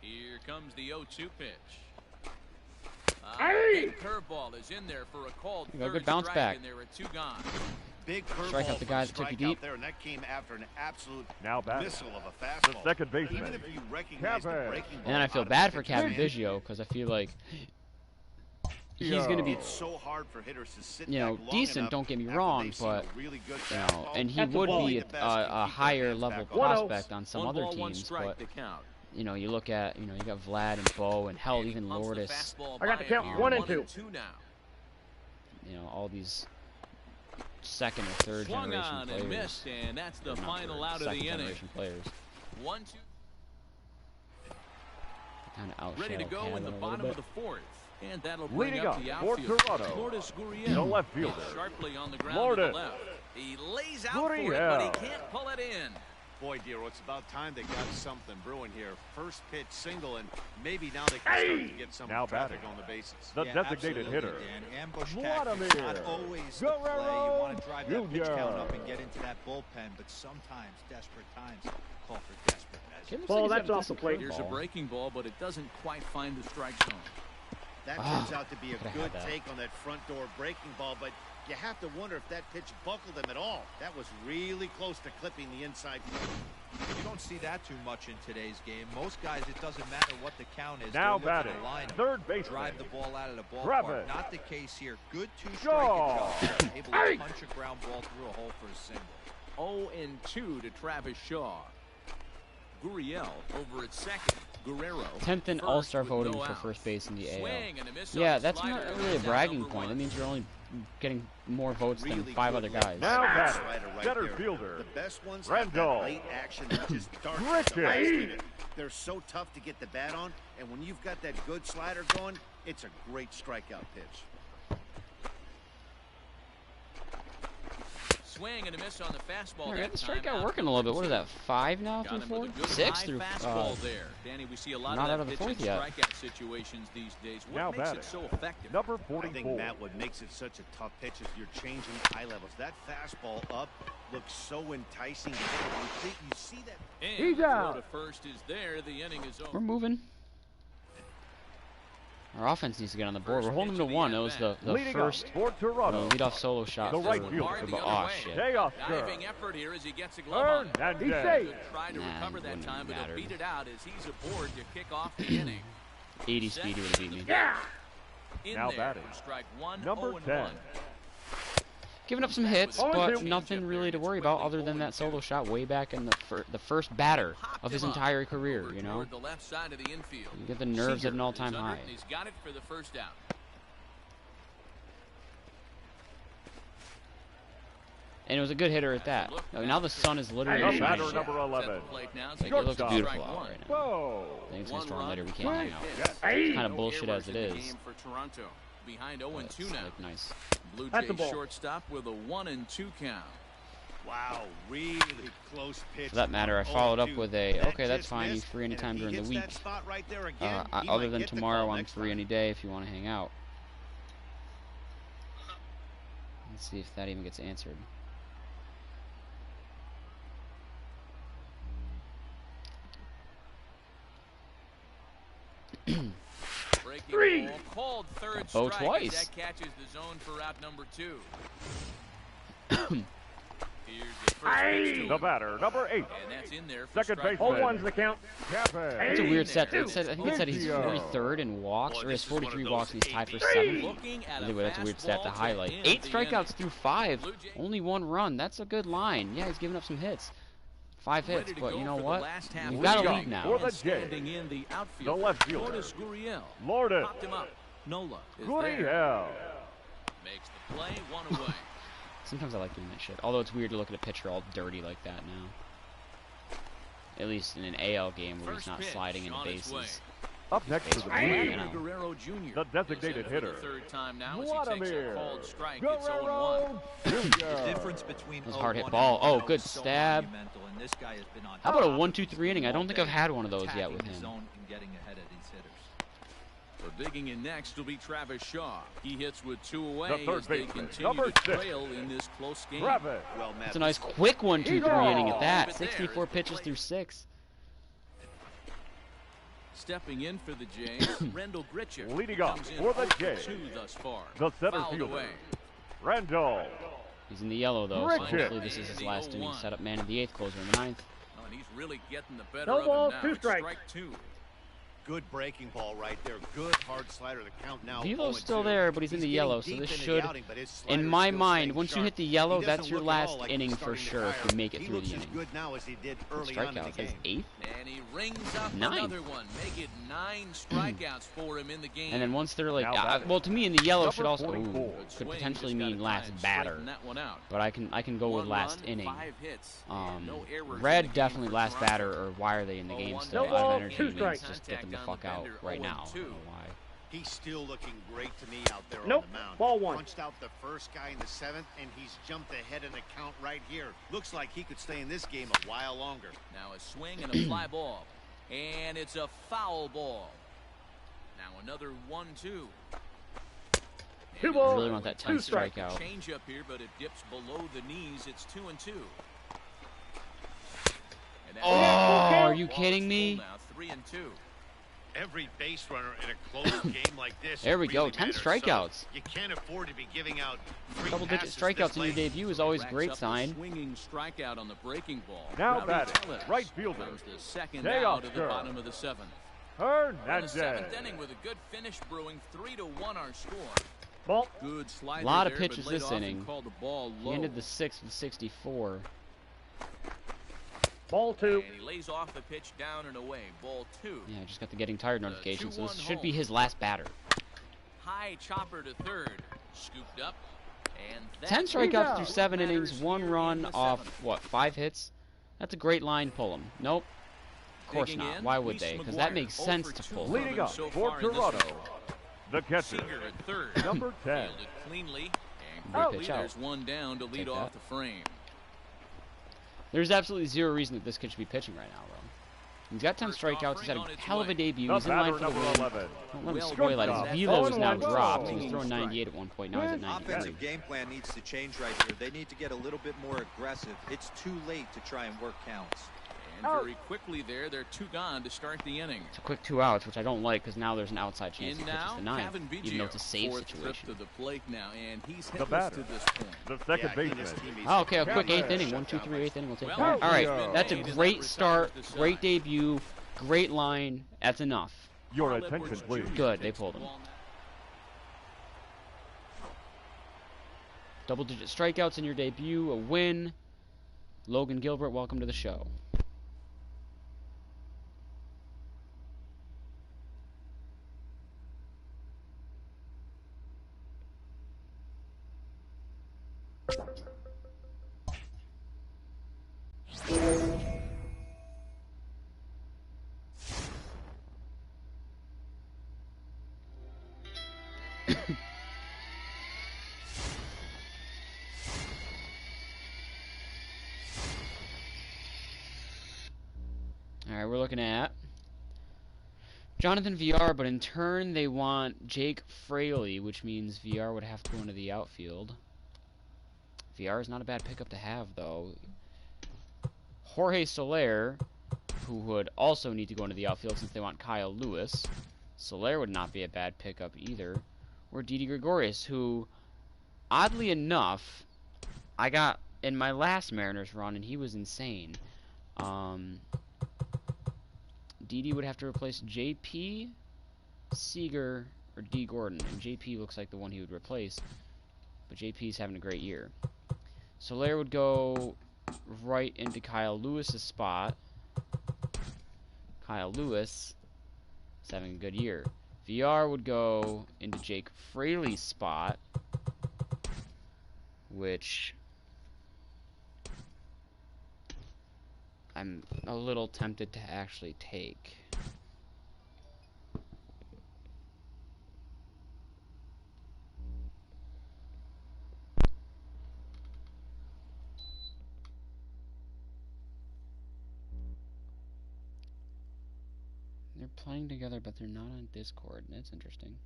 Here comes the 0-2 pitch. Hey! Big curveball is in there for a called You got a third good bounce strike, back. and there are 2 gone. Big Strike out curveball the guy for that took you strikeout deep. there, and that came after an absolute Now batting. missile of a The fastball. second baseman, Even if you recognize the Cavan. breaking ball And then I feel out of bad the for pitcher's Cavan hand, Biggio because I feel like he's Yo. going to be, it's so hard for hitters to sit you know, back long decent. enough Don't get me after wrong, they've seen a but really good you know, fastball. and he That's a would ball. be The best can keep a their higher hands level back on. 1-0. prospect on some 1 other ball, 1 teams, strike but to count. you know, you look at, you know, you got Vlad and Bo and hell, And he even pumps the Lourdes. fastball I got by the count. him. 1 and 1 and 2. 2 now. You know, all these second or third Swung generation on players. and missed, and that's the Or not final third, out of the second inning. generation players. 1-2. Kind of outshadow Ready to go in the Cavan a bottom little of bit. the 4th. And that'll bring Leading up up the for outfield. Toronto, Lourdes the Gurriel. left fielder. Sharply on the ground to Lourdes. the left. He lays out for it, but Gurriel. he can't pull it in. Boy, Dero, it's about time they got something brewing here. First pitch single, and maybe now they can start to get some Now traffic batting. on the bases. The Yeah, designated absolutely, hitter, Dan. Ambush Vladimir tactics, not always the play. You Guerrero want to drive that pitch Jr. count up and get into that bullpen, but sometimes desperate times call for desperate measures. Kid looks Ball, like he's that's got a off the decent plate. Here's a curveball. breaking ball, but it doesn't quite find the strike zone. That Ah, turns out to be a could've good had that. take on that front door breaking ball, but you have to wonder if that pitch buckled him at all. That was really close to clipping the inside corner. You don't see that too much in today's game. Most guys, it doesn't matter what the count is. now They're looking batting, to line third baseman, drive the ball out of the ballpark. Travis. Not the case here. Good Shaw. two-strike adjustment. Able to punch a ground ball through a hole for a single. 0-2 to Travis Shaw. Gurriel over at second. Guerrero. 10th in first All-Star with voting no for outs. first base in the AL. Swing and a miss Yeah, on the that's slider. not really a That's out bragging number point. That 1. means you're only getting more votes than Really 5 good other leg guys. Now slider batting, right center there. fielder, The best ones Randall. have that late action that just darts Grichuk. the last minute. They're so tough to get the bat on, and when you've got that good slider going, it's a great strikeout pitch. Swing and a miss on the fastball. Alright, that the time, strikeout out working a little bit. What is that, 5 now Got through him 4? with a good 6 high through, fastball there. Danny, we see a lot not out of of the that pitch fourth in yet. strikeout situations these days. What Now makes batting, it so effective? number I think, 44. Matt, what makes it such a tough pitch is you're changing eye levels. That fastball up looks so enticing to hit. You see that. And He's the throw out. to first is there. The inning is We're over. moving. Our offense needs to get on the board. We're holding them to 1. That was the Leading first up for Toronto, leadoff solo shot the for right fielder. Hard the oh, other way. shit. Teoscar, Diving effort here as he gets a glove on it. Hernandez. He's safe. Good try to Nah, recover it that wouldn't time, but matter. he'll beat it out as he's aboard to kick off the inning. 80 speed would have beat me. Yeah! In Now there, batting, strike one, number 0-1. 10. Giving up some hits, Oh, but two. nothing really to worry about other than that solo shot way back in the first batter Popped of his him up entire career, over you know? toward the left side of the infield. You get the nerves at an Seager all-time is under high. it, and he's got it for the first out. And it was a good hitter at that. Now the sun is literally The shining. batter, Like, number 11. it looks Shortstop. beautiful out right now. Whoa. I think it's One gonna storm run, later. We can't hang out. Yes. Hey! Kind of bullshit as it is. Game for Toronto. Behind But 0-2 it's now. like nice. Blue That's a Jays ball. shortstop with a 1-2 count. Wow, really close pitch. For that matter, I followed up with a, That okay, that's just fine, he's missed, free and anytime if he during the hits week. that spot right there again, he Other might than get the tomorrow, call I'm next free time. any day if you want to hang out. Let's see if that even gets answered. Breaking ball called third Bo strike twice. as that catches the zone for out number 2. Here's the first pitch to The him. batter, number 8. And that's in there for Second strike baseman. Hold one's the count. Cafe. It's a weird set. There. It said, I think it said he's Lucio. 43rd in walks, Boy, or he has this is one of 43 those walks and he's tied for AB. 7th. Looking at Either way, that's a weird stat to fastball highlight. end 8 the strikeouts inning. through 5. Blue Jays Only 1 run. That's a good line. Yeah, he's giving up some hits. 5 hits, ready to but go you know for the what? last half We've of got the a inning. lead now. For the And standing Jays, in the outfield, the left fielder, Lourdes Gurriel. Lourdes Popped him up. Nola is there. Gurriel. Makes the play, 1 away. Sometimes I like doing that shit. Although it's weird to look at a pitcher all dirty like that now. At least in an AL game where First he's not pitch sliding into on its way. bases. Up next to the Hey. plate, Vladimir Guerrero Jr. the designated is in hitter, for the third time now as he takes a Vladimir called strike. It's 0-1. Guerrero The Jr. difference between That was a hard hit 0-1 ball. and Oh, 1-0 good is so stab. monumental, and this guy has been on How about a top 1-2-3 inning? I don't think I've had one of those yet attacking with the him. zone and getting ahead of these hitters. So digging in next will be Travis Shaw. He hits with 2 away The third as they baseman, continue number to 6. trail in this close game. Travis. Well, Matt, It's a nice quick 1-2-3 inning at that. 64 pitches through 6. Stepping in for the Jays, Rendell Gritcher. Leading off comes in for the 0 Jays, 2 thus far. the center Fouled fielder, away. Randall. He's in the yellow though, so Richard. hopefully this is his last inning. Set up man in the 8th, closer in the 9th. Oh, and he's really getting the better No of balls, him now. 2 It's strikes. strike 2. good breaking ball right there. Good hard slider. The count now. Velo's 0-2. still there, but he's in the getting yellow, so deep this into the should, outing, but his in slider's my still mind, staying once you sharp. hit the yellow, He that's doesn't your look at last all like inning he's for starting to sure if tire. you make it He through looks the as inning. good now as he did early on in the Strikeouts, that's game. 8th. And he rings up 9. another one. Make it 9 strikeouts for him in the game. And then once they're like, Now batting. well, to me in the yellow Number should also 44. ooh, Good could swing, potentially just gotta mean try last and batter, straighten that one out. but I can go with 1 last run, inning. 5 hits, and no errors in the Red game definitely for last Toronto. batter, or why are they in the game 0-1 still? No Out of ball, energy 2 means strikes. just get them the Contact fuck on out the bender, right now. I 0-2. don't know why. He's still looking great to me out there Nope, on the mound. ball 1. Punched out the first guy in the 7th, and he's jumped ahead in the count right here. Looks like he could stay in this game a while longer. Now a swing and a fly ball. And it's a foul ball. Now another 1-2. 2 I balls, really want that 2 10th strikes. strikeout. Change up here, but it dips below the knees. It's 2-2. And that's Oh, are you Ball kidding is me? full Now 3-2. Every base runner in a close game like this. There we go, really 10 matters. strikeouts. So you can't afford to be giving out free Double-digit passes strikeouts this in your late. debut is always a Racks great up a sign. Swinging strikeout on the breaking ball. Now Rowdy batting, Tellez right fielder, comes the second Day out of the Oscar. bottom of the 7th. In the Hernandez. 7th inning with a good finish brewing, 3-1 our score. Ball. Good slider Lot of there, but pitches laid this off and inning. called the ball He low. ended the 6th with 64. Ball 2. And he lays off the pitch down and away. Ball 2. Yeah, I just got the getting tired notification, so this 2-1 should be home. his last batter. High chopper to third. Scooped up. And that 10 strikeouts out. through 7 innings, matters 1 here run in the off, 7th. what, 5 hits? That's a great line, pull him. Nope. Of course Digging not. in, Why would Reese they? Because that McGuire, makes 0 sense for to 2 pull from him. Leading him up so for far in this Toronto, one. the catcher, Seager at third. number 10. Fielded cleanly. And Great quickly, pitch out. there's one down to lead Take off that. the frame. There's absolutely zero reason that this kid should be pitching right now, though. He's got 10 strikeouts. He's had a hell of a debut. The He's in line batter, for the number win. 11. Don't let him Well spoil that. done. His velo is now 0-1. dropped. He was Swinging throwing strike. 98 at one point. Now he's at 93. Offensive game plan needs to change right here. They need to get a little bit more aggressive. It's too late to try and work counts. And very quickly there, they're 2 gone to start the inning. It's a quick 2 outs, which I don't like because now there's an outside chance he In pitches now, the 9th, Kevin even though it's a save fourth trip situation. to the plate now, and he's The hitless batter, to this point. the second Yeah, he and his baseman, teammates Oh, okay, a have quick very 8th inning. shut 1, 2, down 3, by 8th inning. We'll take Well, that. All right, Julio. that's a As that great retires start, the side. great debut, great line. That's enough. your Carl attention, Edwards please. Jr. Good, they takes the pulled him. ball now. Double-digit strikeouts in your debut, a win. Logan Gilbert, welcome to the show. Alright, we're looking at Jonathan VR, but in turn they want Jake Fraley, which means VR would have to go into the outfield. VR is not a bad pickup to have, though. Jorge Soler, who would also need to go into the outfield since they want Kyle Lewis. Soler would not be a bad pickup either. Or Didi Gregorius, who, oddly enough, I got in my last Mariners run, and he was insane. Didi would have to replace JP, Seager, or D. Gordon, and JP looks like the one he would replace, but JP's having a great year. Soler would go right into Kyle Lewis's spot. Kyle Lewis is having a good year. VR would go into Jake Fraley's spot, which I'm a little tempted to actually take. They're playing together, but they're not on Discord. That's interesting.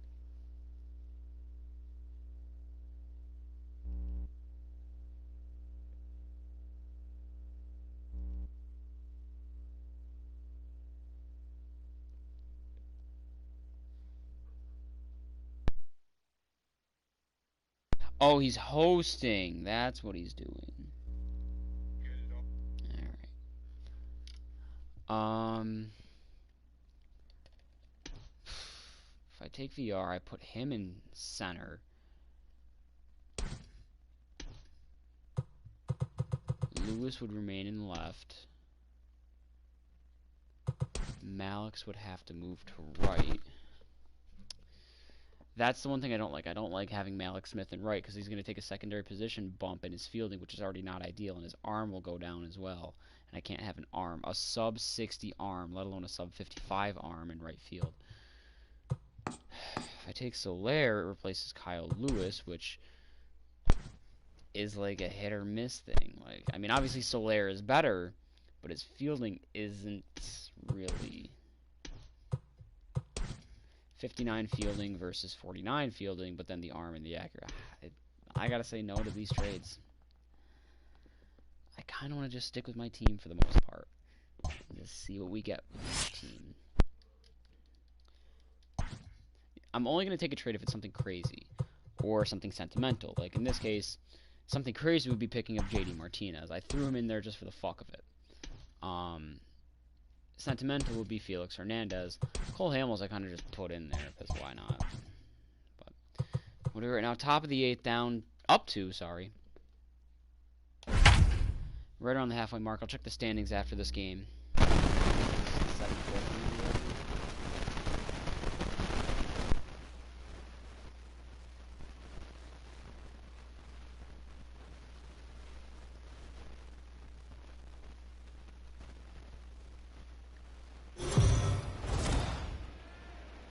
Oh, he's hosting. That's what he's doing. Alright. If I take VR, I put him in center. Lewis would remain in left. Malix would have to move to right. That's the one thing I don't like. I don't like having Malix Smith in right because he's going to take a secondary position bump in his fielding, which is already not ideal, and his arm will go down as well. And I can't have an arm, a sub 60 arm, let alone a sub 55 arm in right field. If I take Soler, it replaces Kyle Lewis, which is like a hit or miss thing. Like, I mean, obviously Soler is better, but his fielding isn't really 59 fielding versus 49 fielding, but then the arm and the accurate. I gotta say no to these trades. I kind of want to just stick with my team for the most part. And just see what we get with this team. I'm only going to take a trade if it's something crazy or something sentimental. Like in this case, something crazy would be picking up JD Martinez. I threw him in there just for the fuck of it. Sentimental would be Felix Hernandez. Cole Hamels I kind of just put in there because why not? But whatever. Right now, top of the 8th, down up to, sorry. Right around the halfway mark. I'll check the standings after this game. 7-4.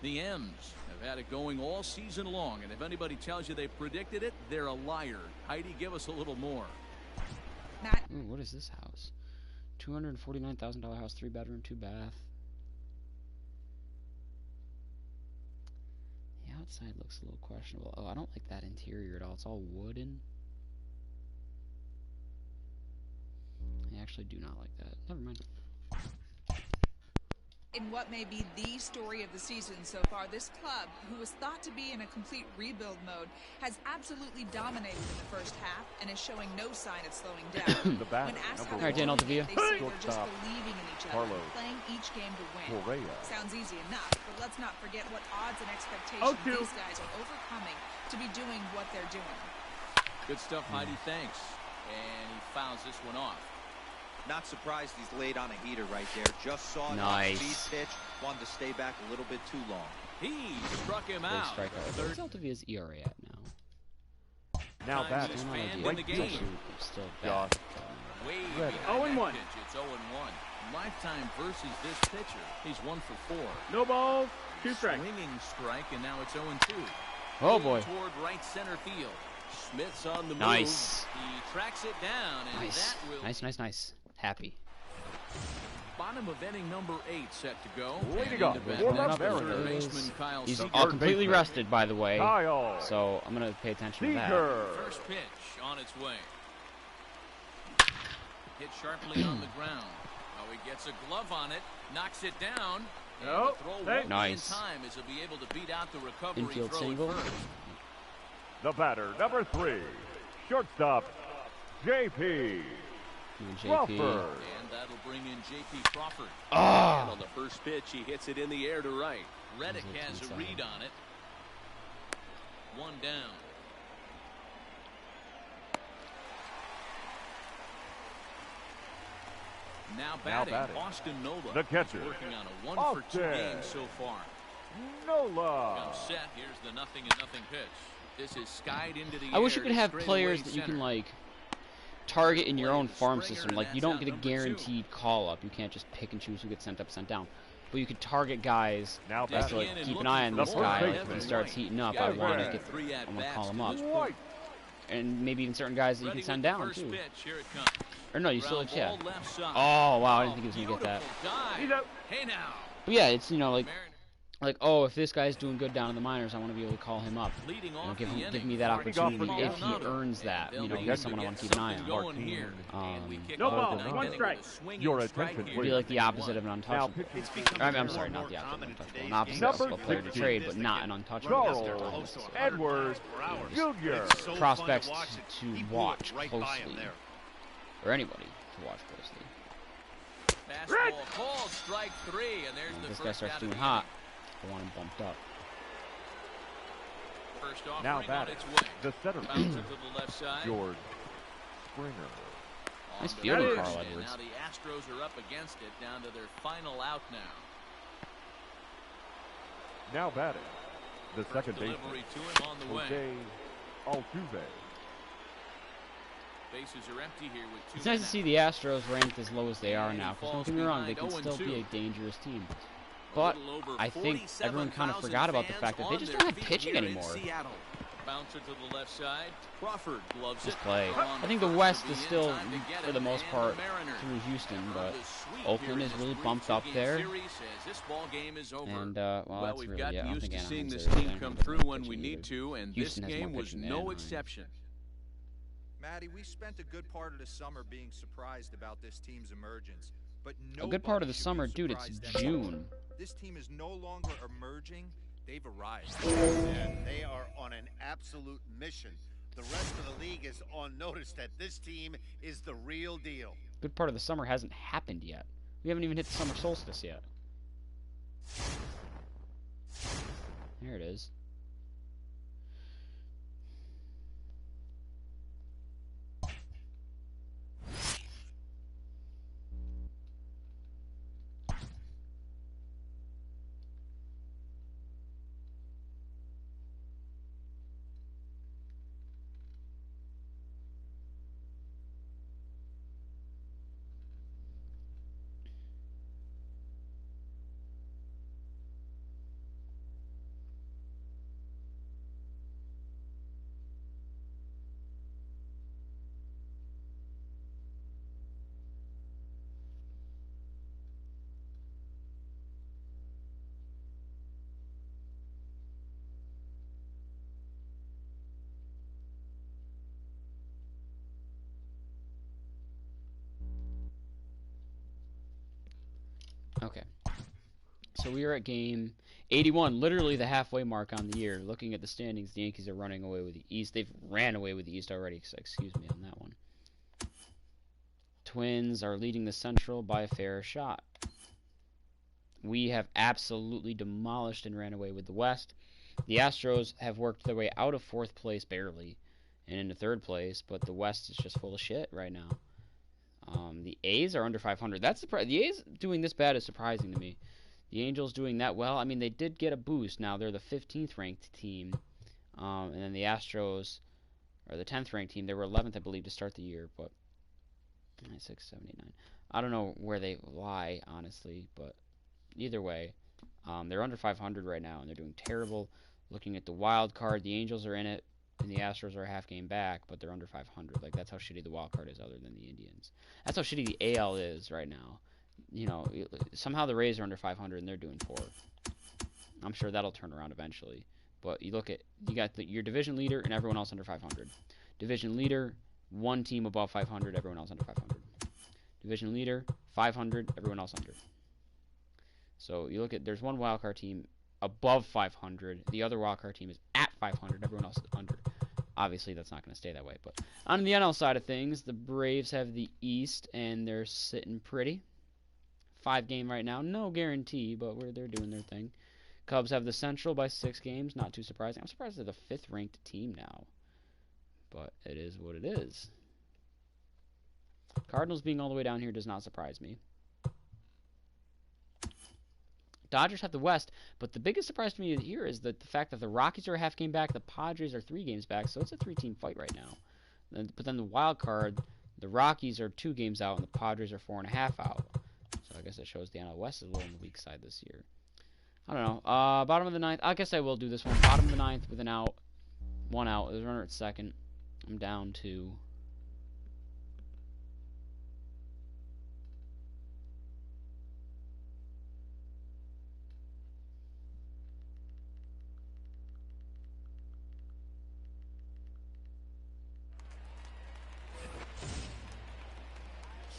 The M's have had it going all season long, and if anybody tells you they predicted it, they're a liar. Heidi, give us a little more. Matt. Ooh, what is this house? $249,000 house, 3-bedroom, 2-bath. The outside looks a little questionable. Oh, I don't like that interior at all. It's all wooden. I actually do not like that. Never mind. In what may be the story of the season so far, this club, who was thought to be in a complete rebuild mode, has absolutely dominated in the first half and is showing no sign of slowing down. The batter, When asked number how Alright, they're Dan doing it, Altavia. they say they're just Shortstop, believing in each other, Carlos playing each game to win. Correa. Sounds easy enough, but let's not forget what odds and expectations these guys are overcoming to be doing what they're doing. Good stuff, Heidi. Thanks. And he fouls this one off. Not surprised he's laid on a heater right there. Just saw it Nice. on speed pitch. Wanted to stay back a little bit too long. He struck him Big out. strikeout. What's Altavia's ERA at now? Now Times batting, is No fanned idea. in the game. Shoot, still Josh. bad. Way Ready. behind 0-1. that pitch. It's 0-1. Lifetime versus this pitcher. He's 1 for 4. No balls, 2 strikes. Swinging strike, and now it's 0-2. Oh boy. Toward right center field. Smith's on the move. Nice. He tracks it down, and Nice. that will Nice. Happy. by Bottom of inning number 8 set to go. Leading And up into bat for now, the third Mariners. baseman Kyle He's Seager. completely rested, by the way. Kyle So I'm gonna pay attention to that. Seager. First pitch on its way. Hit sharply on the ground. Oh, he gets a glove on it, knocks it down. And Nope. the throw Hey. won't Nice. be in time as he'll be able to beat out the recovery Infield throw single. at first. The batter, number 3, shortstop, JP JP. Crawford. And that'll bring in J.P. Crawford. Ah. And on the first pitch, he hits it in the air to right. Reddick Is it has a inside? read on it. One down. Now batting, Austin Nola. The catcher, He's working on a 1 for 2 Austin game so far. Nola. Comes set. Here's the 0-0 pitch. This is skied into the I wish air you could to have straightaway players that you center. can like target in your own farm Springer, system. and Like you that's don't out get a number 2. guaranteed call up. You can't just pick and choose who gets sent up, sent down. But you could target guys Now just to batting, like keep an eye on the this first guy. Like, baseman. if he starts heating up, I White. want to get. Three at I'm gonna bats call him to up. this point. White. And maybe even certain guys that you Ready can send with the down first too. pitch. Here it comes. Or no, you still Ground yeah. ball left side. Oh wow, I didn't think he was gonna get that. Beautiful dive. He's out. Hey now. But yeah, it's like Mariners like oh, if this guy's doing good down in the minors, I want to be able to call him up. leading You know, off give the him, give inning. me that Leading off opportunity for if he Maldonado. earns that. And You know, they'll he's be someone I able want to to keep get an eye something on. going here. And we kick No off ball, the one ninth strike. with a swinging Your strike attention, here. Be like the opposite of an Now untouchable. pitching It's becoming I'm more sorry, and not more the opposite of common in untouchable. today's An opposite game. of a player to 16. trade, but not an untouchable. Charles Edwards Jr. It's so fun Prospects to watch it. to He blew it watch right by him closely. there. Or anybody to watch closely. Fastball called, strike 3, and there's When the this guy first starts out of doing the hot, inning. I want him bumped up. First Now offering on batting, its way. the center Bouncer fielder, to the left side. George Springer. Nice On the fielding, first, Carl and Edwards. now the Astros are up against it, down to their final out now. Now batting, the second baseman, Delivery to him on the way. Jose Altuve. Bases are empty here with 2 It's nice to men see out. the Astros ranked as low as they are And he now. Because don't falls get me wrong, they behind can still be 0-2. a dangerous team. A But little over I think everyone kind of 47,000 forgot about the fans fact that they on just their don't have feet pitching here in anymore. Seattle. Bouncer to the left side. Crawford gloves Just it. play. On I think the first West will is be in still, time to get for it, the most and part, the Mariners through Houston, have but earned a sweep Oakland here is in really this bumped up 3-2 there. series as this ball game is over. And, well, Well, that's we've really gotten it. I don't used think to seeing Anaheim's this there. team Anaheim come doesn't through have when we pitching need either. to, and Houston this has more game was pitching than no Anaheim. exception. Maddie, we spent a good part of the summer being surprised about this team's emergence, but A good part of the nobody should be summer, dude, it's surprised anymore. June. This team is no longer emerging; they've arrived. And they are on an absolute mission. The rest of the league is on notice that this team is the real deal. Good part of the summer hasn't happened yet. We haven't even hit the summer solstice yet. There it is. Okay. So we are at game 81, literally the halfway mark on the year. Looking at the standings, the Yankees are running away with the East. They've ran away with the East already, so excuse me on that one. Twins are leading the Central by a fair shot. We have absolutely demolished and ran away with the West. The Astros have worked their way out of 4th place barely and into 3rd place, but the West is just full of shit right now. The A's are under 500. That's the A's doing this bad is surprising to me. The Angels doing that well. I mean, they did get a boost. Now they're the 15th ranked team, and then the Astros are the 10th ranked team. They were 11th, I believe, to start the year, but 6, 7, 8, 9. I don't know where they lie, honestly, but either way, they're under 500 right now, and they're doing terrible. Looking at the wild card, the Angels are in it, and the Astros are a half game back, but they're under 500. Like, that's how shitty the wild card is, other than the Indians. That's how shitty the AL is right now. you know, somehow the Rays are under 500 and they're doing poor. I'm sure that'll turn around eventually. But you look at, you got your division leader and everyone else under 500. Division leader, one team above 500, everyone else under 500. Division leader, 500, everyone else under. So you look at, there's one wildcard team above 500. The other wildcard team is at 500. Everyone else is under. Obviously, that's not going to stay that way. But on the NL side of things, the Braves have the East, and they're sitting pretty. 5-game right now. No guarantee, but they're doing their thing. Cubs have the Central by 6 games. Not too surprising. I'm surprised they're the 5th-ranked team now. But it is what it is. Cardinals being all the way down here does not surprise me. Dodgers have the West, but the biggest surprise to me here is the fact that the Rockies are a half game back, the Padres are 3 games back, so it's a 3-team fight right now. But then the wild card, the Rockies are 2 games out, and the Padres are 4.5 out. So I guess it shows the NL West is a little on the weak side this year. I don't know. Bottom of the 9th. I guess I will do this one. Bottom of the 9th with an out. 1 out. There's a runner at second. I'm down to...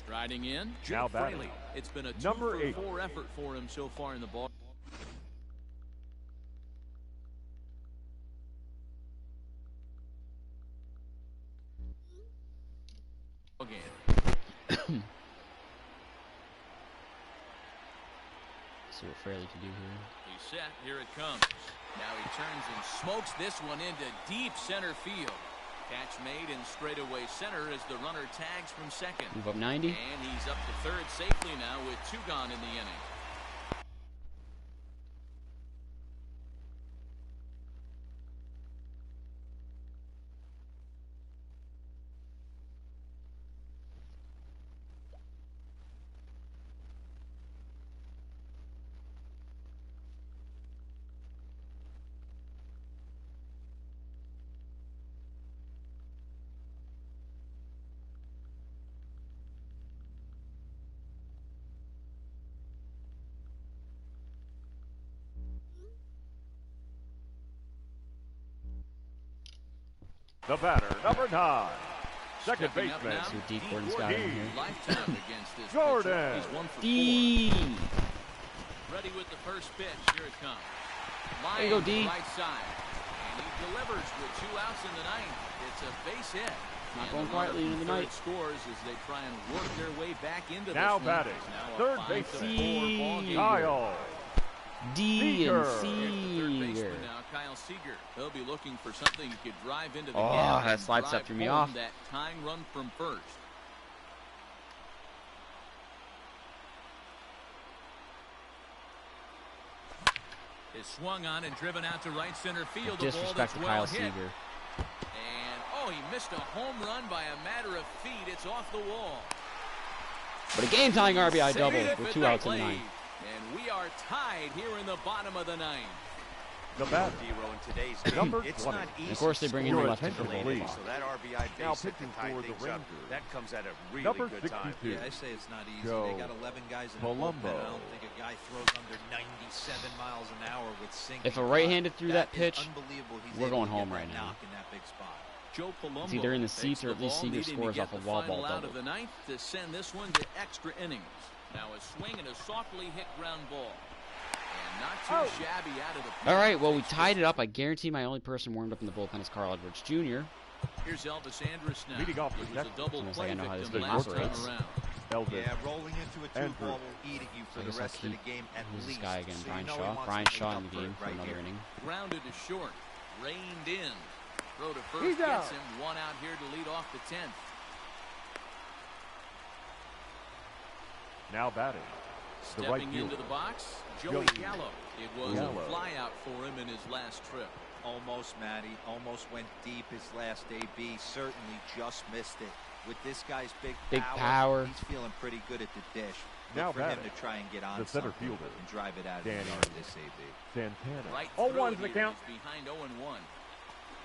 Striding in, Now Jeff batting. Fraley. It's been a Number 8. 2-for-4 effort for him so far in the ball game. See what Fraley can do here. He's set. Here it comes. Now he turns and smokes this one into deep center field. Catch made in straightaway center as the runner tags from second. Move up 90. And he's up to third safely now with 2 gone in the inning. The batter, number 9. Second Stepping up baseman, now, See what D. Gordon's got in here. Lifetime against this Jordan. pitcher. He's 1 for 4. D. Ready with the first pitch. Here it comes. There you go, Line to the D. right side. And he delivers with 2 outs in the 9th. It's a base hit. Not And going the quietly runner into the from night. third scores as they try and work their way back into Now this one. batting, It's now a third 5-4 baseman, ball game. Kyle. D and Seager. Here's the third Seager. baseman now, Kyle Seager. He'll be looking for something he could drive into the Oh, gap that and slide drive step threw me home off. that tying run from first. Is swung on and driven out to right center field. A ball Disrespect that's to well Kyle hit. Seager. And oh, he missed a home run by a matter of feet. It's off the wall. But a game-tying RBI Safe double at with the 2 outs in the plate. 9th. And we are tied here in the bottom of the 9th. The batter, D-Row in today's number game, it's 20. not easy. Of course, they bring in Your the left attention, fielder. please. So that RBI Now base hit pitching to tie for the things up. Rangers. That comes at a really Number good time. 62. Yeah, I say it's not easy. Joe They got 11 guys in the Palumbo. bullpen. I don't think a guy throws under 97 miles an hour with sinking. If a right-handed threw that is pitch, unbelievable. He's we're able going to get home that right now. knock in that big spot. Joe Palumbo It's either in the takes seats or at least ball, Seager needing to scores get off a the wall final ball out double. of the 9th to send this one to extra innings. Now a swing and a softly hit ground ball. And not too shabby out of the plate. All right, well, we tied it up. I guarantee my only person warmed up in the bullpen is Carl Edwards Jr. Here's Elvis Andrus now. Leading off It the was a second. double Almost play like I know how this victim game last time operates. around. Elvis. Yeah, rolling into a 2-ball will eat at you for I the guess I'll rest of the keep game at who's this least. guy again, So Brian you know he Shaw. wants Brian to make Shaw up in the for it game for right another here. inning. Grounded to short. Reined in. Throw to first He's out. gets him 1 out here to lead off the 10th. Now batting, the right Stepping into fielder. the box, Joey Joey Gallo. It was Gallo. a flyout for him in his last trip. Almost, Matty. Almost went deep his last AB. Certainly just missed it. With this guy's big power. he's feeling pretty good at the dish. Look Now for him batting, to try and get on the center something fielder, and drive it out of Danny the yard this AB. Santana. Right Oh, through one's it the here. count. He's behind 0-1.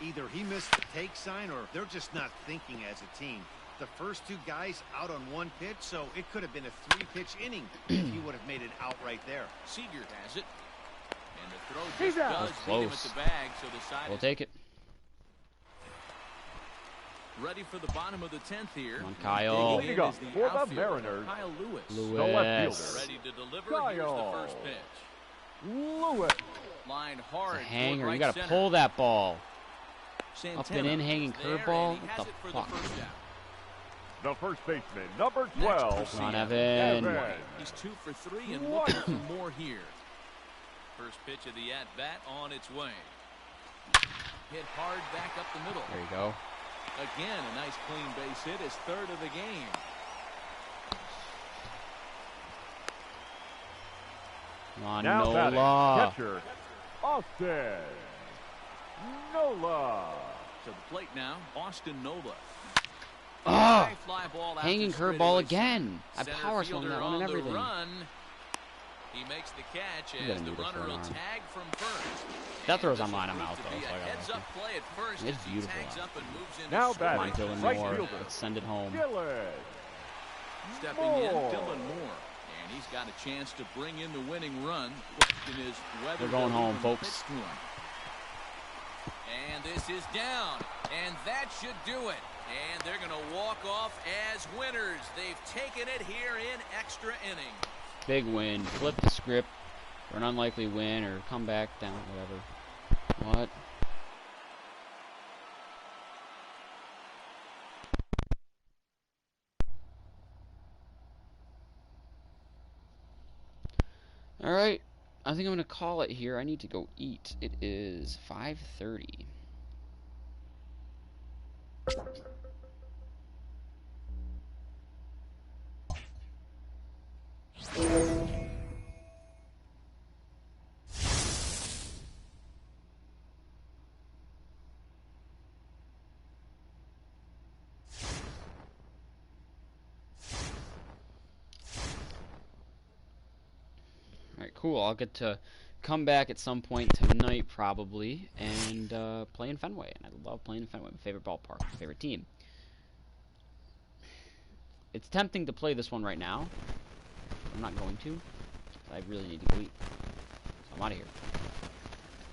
Either he missed the take sign or they're just not thinking as a team. The first two guys out on one pitch, so it could have been a 3-pitch inning if he would have made it out right there. Seager has it. And the throw just out. does beat him at the bag, so the side We'll is take it. ready for the bottom of the 10th here. Come on, Kyle. Digging in Leading is up for the outfielder, Mariners, Kyle Lewis. the left Lewis. fielder. Ready to deliver. Here's the Kyle first pitch. Lewis. Line It's hard. a toward hanger. right You gotta center. pull that ball. Santana Up and in, hanging is there, curveball. and he has What it the for fuck? the first out. The first baseman, number Next 12. for Come on, Seattle. Evan. Evan. He's 2 for 3 and What? looking for more here. First pitch of the at-bat on its way. Hit hard back up the middle. There you go. Again, a nice clean base hit, his 3rd of the game. Come on, Now batting, Nola. catcher, Austin Nola. To the plate now, Austin Nola. Oh, High fly ball out hanging to curveball straightaway again. I center power swung fielder that one on and the everything. run. He makes the catch You gotta as the need this runner for an will arm. tag from first. That And throws this on will line, I'm prove out, to though, be so a I gotta heads-up like play at first It's as he beautiful tags out. up and moves into Now stride. Come on, batting, Dylan right Moore. fielder. Let's send it home. Gillen. Stepping in, Dylan Moore. And he's got a chance to bring in the winning run. Question is whether We're going they'll home, even folks. pitch to him. And this is down. And that should do it. And they're going to walk off as winners. They've taken it here in extra innings. Big win. Flip the script for an unlikely win or come back down, whatever. What? Alright. I think I'm going to call it here. I need to go eat. It is 5:30. Alright, cool. I'll get to come back at some point tonight, probably, and play in Fenway. And I love playing in Fenway. My favorite ballpark, my favorite team. It's tempting to play this one right now. I'm not going to. I really need to go eat. So I'm out of here.